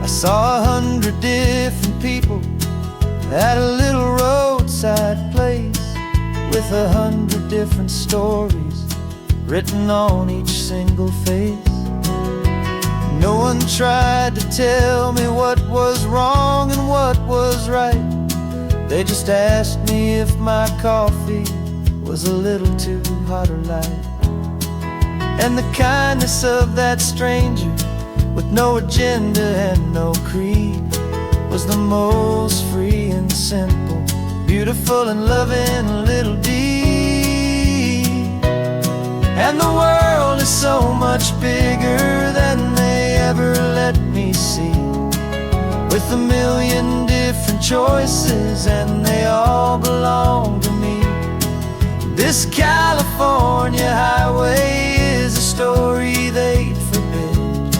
I saw 100 different people at a little roadside place, with 100 different stories written on each single face. No one tried to tell me what was wrong and what was right. They just asked me if my coffee was a little too hot or light. And the kindness of that stranger, with no agenda and no creed, was the most free and simple, beautiful and loving little deed. And the world is so much bigger than they ever let me see, with a million different choices and they all belong to me. This California highway is a story they'd forbid,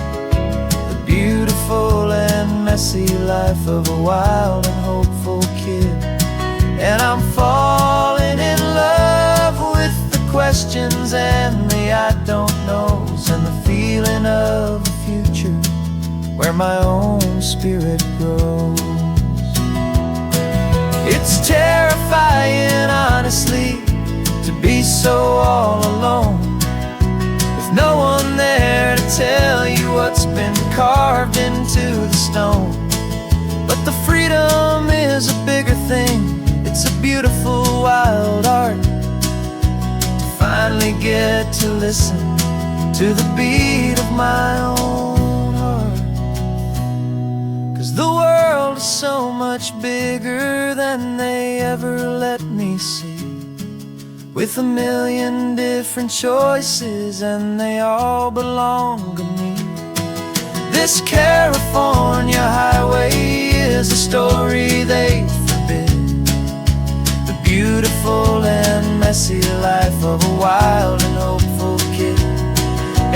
the beautiful and messy life of a wild and hopeful kid. And I'm falling in love with the questions and the I don't knows, and the feeling of a future where my own spirit grows. It's terrifying, honestly, to be so all alone, with no one there to tell you what's been carved into the stone. But the freedom is a bigger thing. It's a beautiful wild art to finally get to listen to the beat of my own heart. 'Cause the world is so much bigger than they ever let me see, with a million different choices and they all belong to me. This California highway is a story they forbid, messy life of a wild and hopeful kid.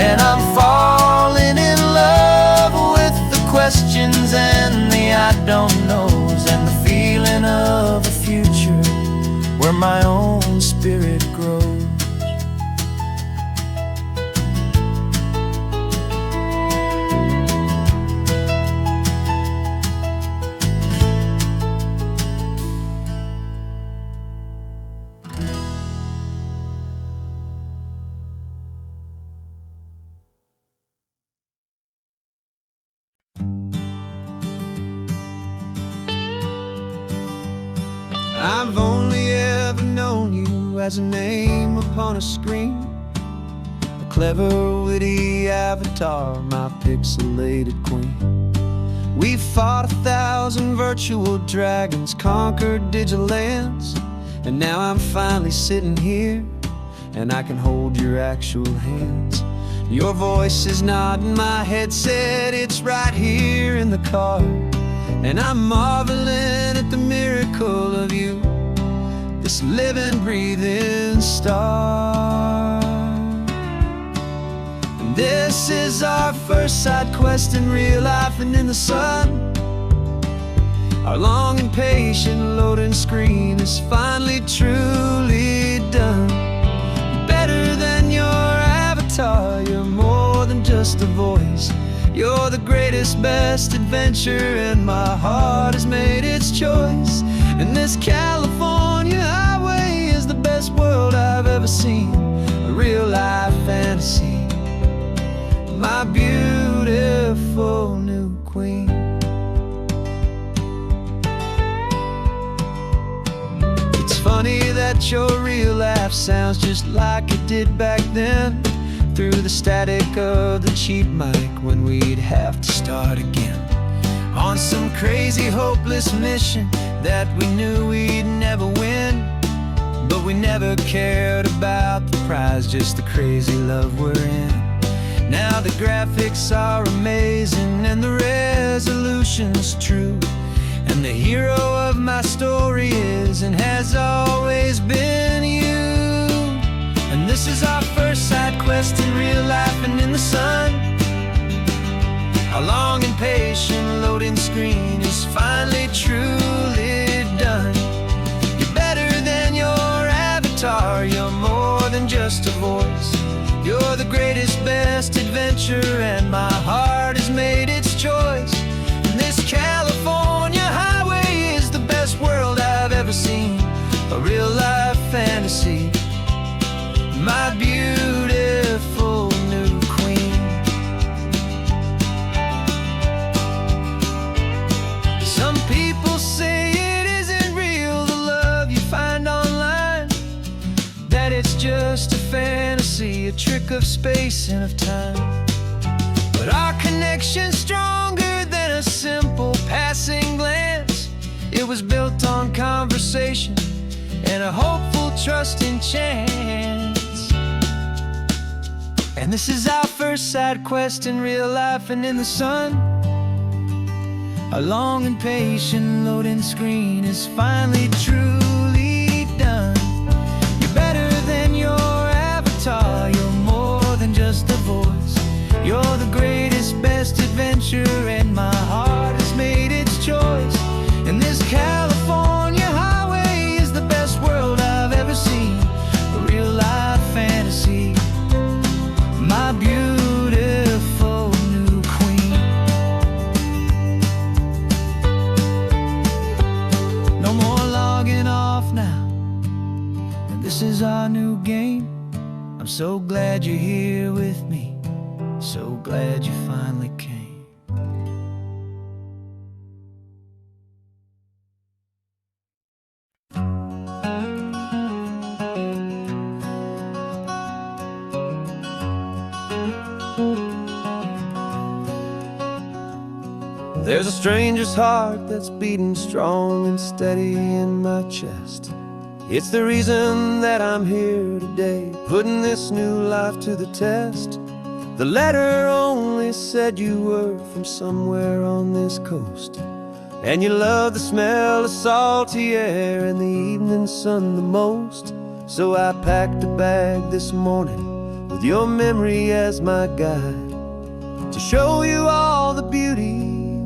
And I'm falling in love with the questions and the I don't knows, and the feeling of a future where my own spirit grows. I've only ever known you as a name upon a screen, a clever, witty avatar, my pixelated queen. We fought 1,000 virtual dragons, conquered digital lands, and now I'm finally sitting here, and I can hold your actual hands. Your voice is not in my headset, it's right here in the car, and I'm marveling at the miracle of you, this living, breathing star. And this is our first side quest in real life and in the sun. Our long and patient loading screen is finally truly done. Better than your avatar, you're more than just a voice. You're the greatest, best adventure, and my heart has made its choice. And this California highway is the best world I've ever seen, a real life fantasy, my beautiful new queen. It's funny that your real life sounds just like it did back then, through the static of the cheap mic when we'd have to start again, on some crazy hopeless mission that we knew we'd never win. But we never cared about the prize, just the crazy love we're in. Now the graphics are amazing and the resolution's true, and the hero of my story is and has always been you. And this is our first side quest in real life and in the sun. Our long and patient loading screen is finally truly done. You're better than your avatar, you're more than just a voice. You're the greatest, best adventure, and my heart has made its choice. And this California highway is the best world I've ever seen, a real life fantasy, my beautiful new queen. Some people say it isn't real, the love you find online, that it's just a fantasy, a trick of space and of time. But our connection's stronger than a simple passing glance. It was built on conversation and a hopeful, trusting chance. And this is our first side quest in real life and in the sun. Our long and patient loading screen is finally truly done. You're better than your avatar, you're more than just a voice. You're the greatest, best adventure, and my heart has made its choice. And this California highway is the best world I've ever seen, a real life fantasy, my beautiful new queen. No more logging off now, and this is our new game. I'm so glad you're here with me, so glad you finally came. There's a stranger's heart that's beating strong and steady in my chest. It's the reason that I'm here today, putting this new life to the test. The letter only said you were from somewhere on this coast, and you love the smell of salty air and the evening sun the most. So I packed a bag this morning with your memory as my guide, to show you all the beauty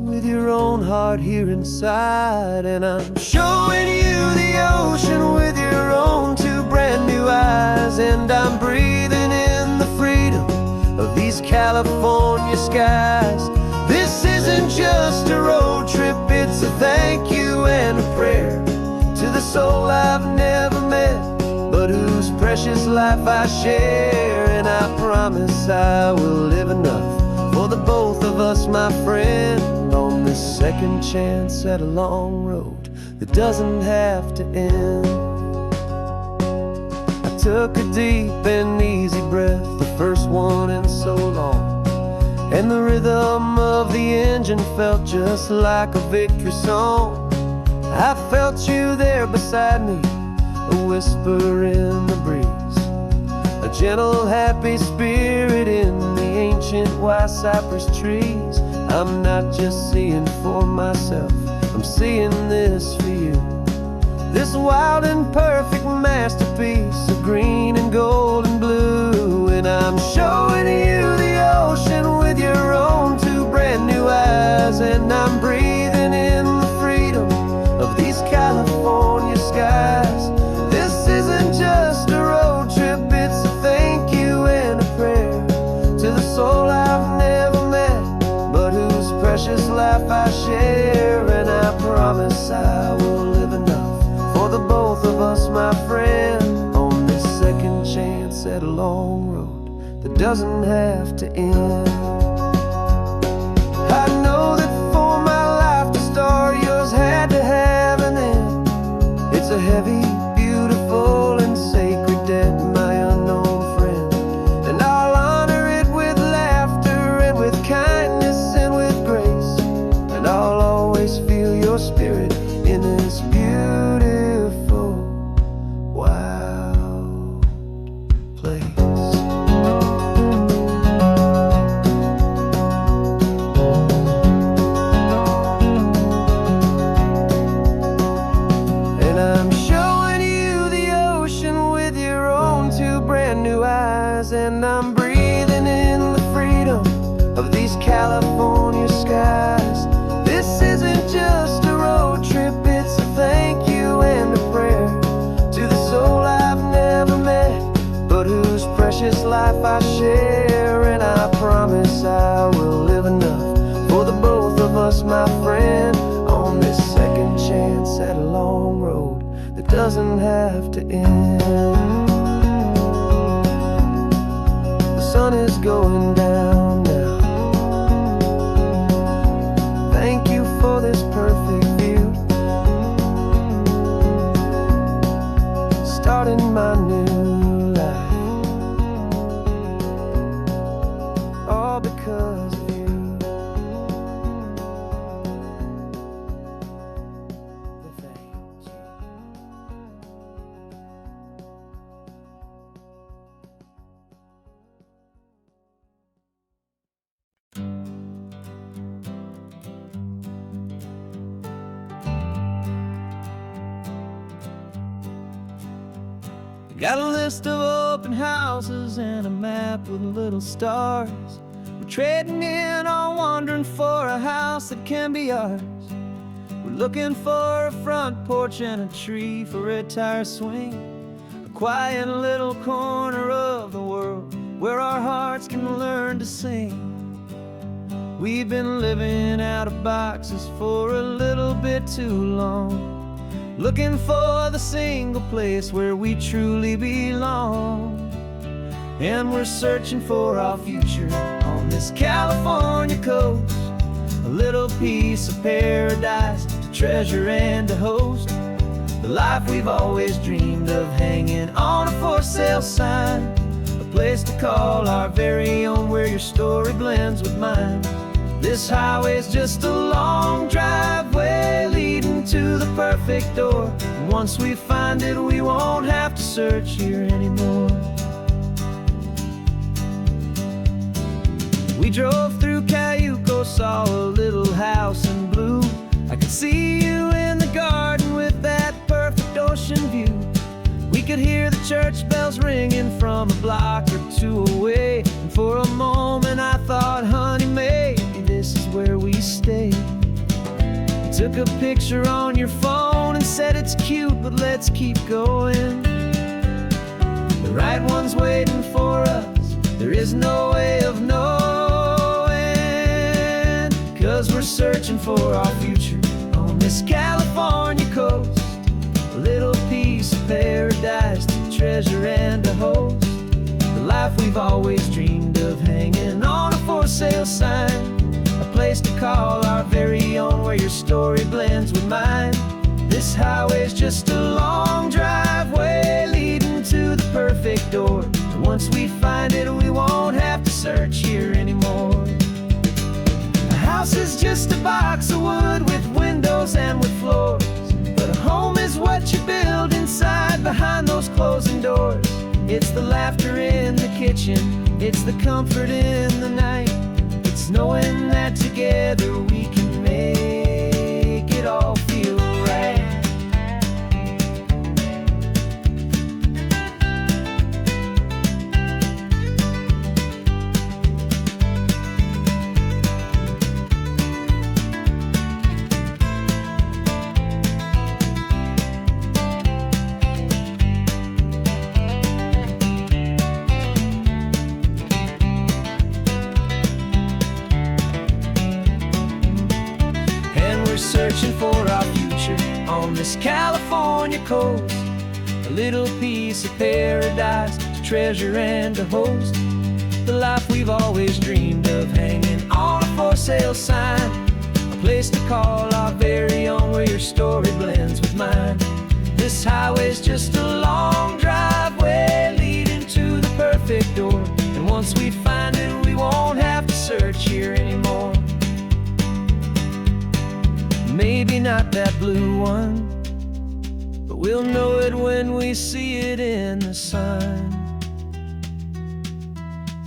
with your own heart here inside. And I'm showing you the ocean with your own two brand new eyes. And I'm breathing in the freedom of these California skies. This isn't just a road trip, it's a thank you and a prayer to the soul I've never met, but whose precious life I share. And I promise I will live enough for the both of us, my friend, on this second chance at a long road that doesn't have to end. I took a deep and easy breath, the first one in so long, and the rhythm of the engine felt just like a victory song. I felt you there beside me, a whisper in the breeze, a gentle happy spirit in the ancient white cypress trees. I'm not just seeing for myself, I'm seeing this for you, this wild and perfect masterpiece of green and gold and blue. And I'm showing you the ocean with your own two brand new eyes. And I'm breathing in the freedom of these California skies. This isn't just a road trip, it's a thank you and a prayer to the soul I've never met, but whose precious life I share. And I promise I will live enough for the both of us, my friend, on this second chance at a long road that doesn't have to end. I know that for my life to start, yours had to have an end. It's a heavy, beautiful, and sacred debt, my unknown friend, and I'll honor it with laughter and with kindness and with grace. And I'll always feel your spirit in this beautiful, wild place. And I'm showing you the ocean with your own two brand new eyes. And I'm breathing in the freedom of these California skies. This isn't just a road trip, it's a thank you and a prayer to the soul I've never met, but whose precious life I share. And I promise I will live enough for the both of us, my friend, on this second chance at a long road that doesn't have to end. The sun is going down now. Thank you for this perfect view, starting my new life, all because of you. Thank you. Got a list of open houses and a map with little stars. We're trading in or wandering for a house that can be ours. We're looking for a front porch and a tree for a tire swing, a quiet little corner of the world where our hearts can learn to sing. We've been living out of boxes for a little bit too long, looking for the single place where we truly belong. And we're searching for our future on this California coast, a little piece of paradise to treasure and to host, the life we've always dreamed of, hanging on a for sale sign, a place to call our very own, where your story blends with mine. This highway's just a long driveway leading to the perfect door. And once we find it, we won't have to search here anymore. We drove through Cayuco, saw a little house in blue. I could see you in the garden with that perfect ocean view. We could hear the church bells ringing from a block or two away. And for a moment I thought, honey, maybe this is where we stay. You took a picture on your phone and said it's cute, but let's keep going. The right one's waiting for us, there is no way of knowing, 'cause we're searching for our future on this California coast. A little piece of paradise to treasure and to host. The life we've always dreamed of, hanging on a for sale sign. A place to call our very own, where your story blends with mine. This highway's just a long driveway leading to the perfect door. And once we find it, we won't have to search here anymore. A house is just a box of wood with windows and with floors. But a home is what you build inside behind those closing doors. It's the laughter in the kitchen, it's the comfort in the night. It's knowing that together we can make it all feel right. Searching for our future on this California coast. A little piece of paradise to treasure and to host. The life we've always dreamed of, hanging on a for sale sign. A place to call our very own, where your story blends with mine. This highway's just a long driveway leading to the perfect door. And once we find it, we won't have to search here anymore. Maybe not that blue one, but we'll know it when we see it in the sun.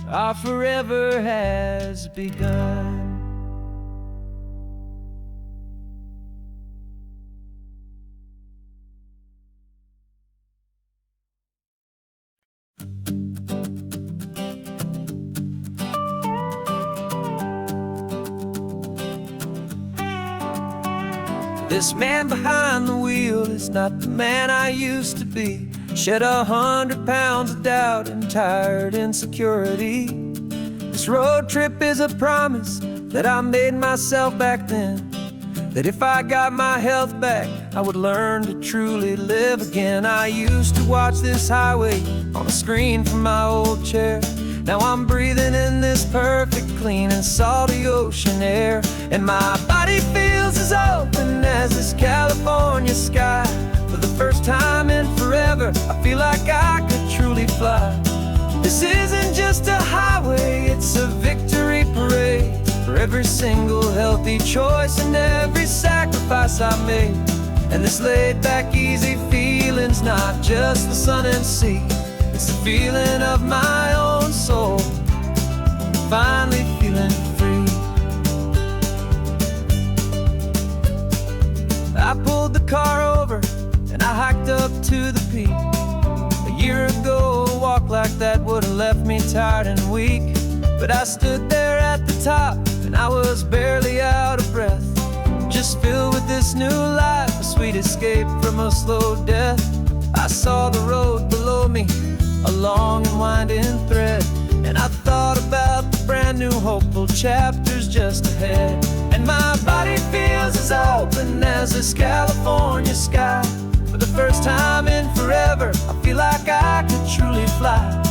Our forever has begun. This man behind the wheel is not the man I used to be. Shed 100 pounds of doubt and tired insecurity. This road trip is a promise that I made myself back then, that if I got my health back, I would learn to truly live again. I used to watch this highway on a screen from my old chair. Now I'm breathing in this perfect, clean and salty ocean air. And my body feels as open as this California sky. For the first time in forever, I feel like I could truly fly. This isn't just a highway, it's a victory parade. For every single healthy choice and every sacrifice I made. And this laid back, easy feeling's not just the sun and sea. It's the feeling of my own soul, finally feeling free. I pulled the car over and I hiked up to the peak. A year ago, a walk like that would have left me tired and weak. But I stood there at the top and I was barely out of breath, just filled with this new life, a sweet escape from a slow death. I saw the road below me, a long and winding thread, and I thought about the brand new hopeful chapters just ahead. And my body feels as open as this California sky. For the first time in forever, I feel like I could truly fly.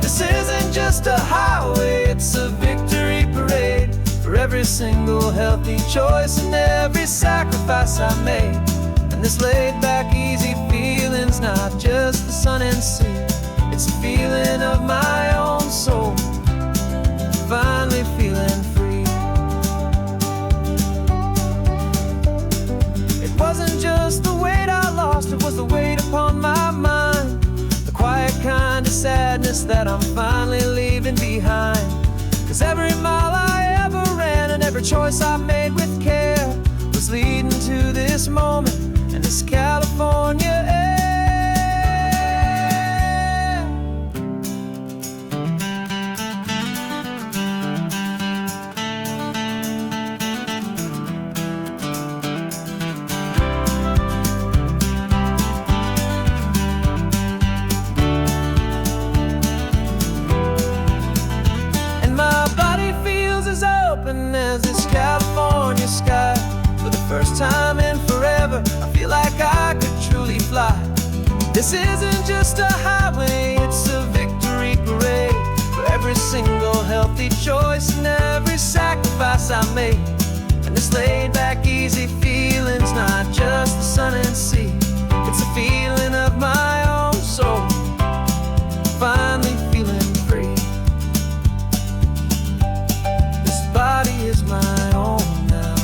This isn't just a highway, it's a victory parade. For every single healthy choice and every sacrifice I made. And this laid back, easy feeling's not just the sun and sea. It's a feeling of my own soul, finally feeling free. It wasn't just the weight I lost, it was the weight upon my mind. The quiet kind of sadness that I'm finally leaving behind. 'Cause every mile I ever ran and every choice I made with care was leading to this moment and this California air. first time in forever, I feel like I could truly fly. This isn't just a highway, it's a victory parade for every single healthy choice and every sacrifice I made. And this laid back, easy feeling's not just the sun and sea, it's a feeling of my own soul, finally feeling free. This body is my own now.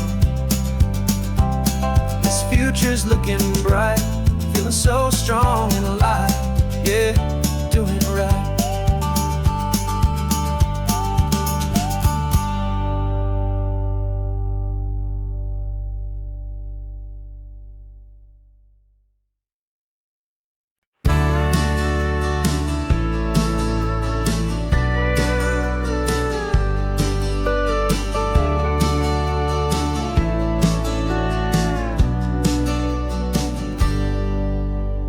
This future's looking bright, feeling so strong and alive. Yeah, doing it right.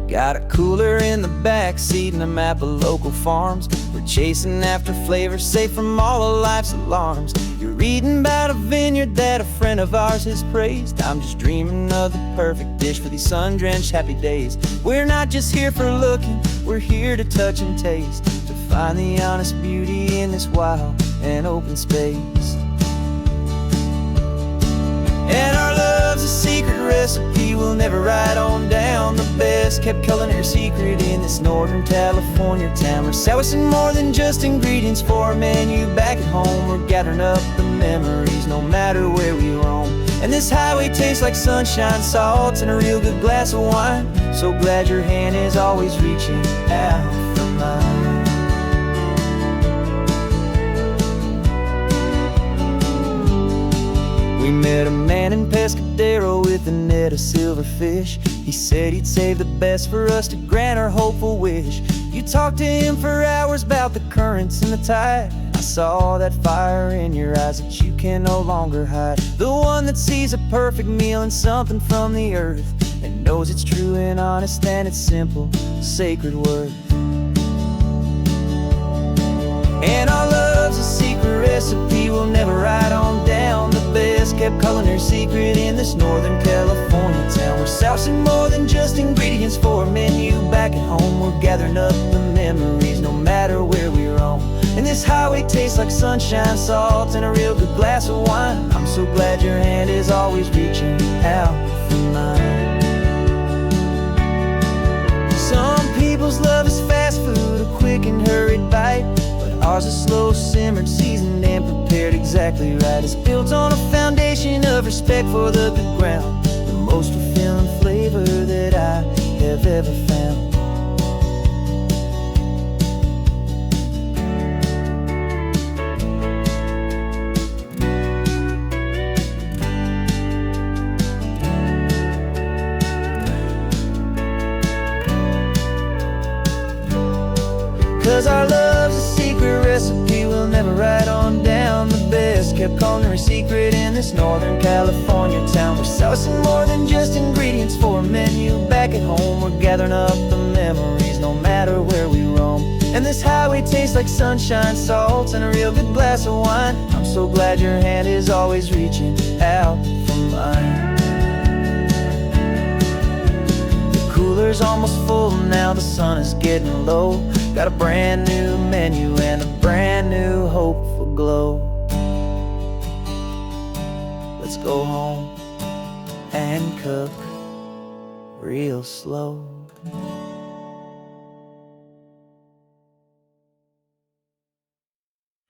Got a cooler in the back seat and a map of local farms. We're chasing after flavors safe from all of life's alarms. You're reading about a vineyard that a friend of ours has praised. I'm just dreaming of the perfect dish for these sun-drenched happy days. We're not just here for looking, we're here to touch and taste, to find the honest beauty in this wild and open space. And our love's a secret recipe we'll never write on down. The best kept culinary secret in this Northern California town. We're selling more than just ingredients for a menu back at home. We're gathering up the memories no matter where we roam. And this highway tastes like sunshine, salt, and a real good glass of wine. So glad your hand is always reaching out for mine. We met a man in Pescadero with a net of silverfish. He said he'd save the best for us to grant our hopeful wish. You talked to him for hours about the currents and the tide. I saw that fire in your eyes that you can no longer hide. The one that sees a perfect meal in something from the earth and knows it's true and honest and it's simple, sacred worth. And our love's a secret recipe we'll never write on down. The best kept culinary secret in this Northern California town. We're sourcing more than just ingredients for a menu back at home. We're gathering up the memories no matter where we roam. And this highway tastes like sunshine, salt, and a real good glass of wine. I'm so glad your hand is always reaching out for mine. Some people's love is fast food, a quick and hurried bite. Ours is slow simmered, seasoned and prepared exactly right. It's built on a foundation of respect for the good ground, the most fulfilling flavor that I have ever found. 'Cause our love's a secret recipe we'll never write on down. The best kept culinary secret in this Northern California town. We're sourcing more than just ingredients for a menu back at home. We're gathering up the memories no matter where we roam. And this highway tastes like sunshine, salt, and a real good glass of wine. I'm so glad your hand is always reaching out for mine. The cooler's almost full now, the sun is getting low. Got a brand new menu and a brand new hopeful glow. Let's go home and cook real slow.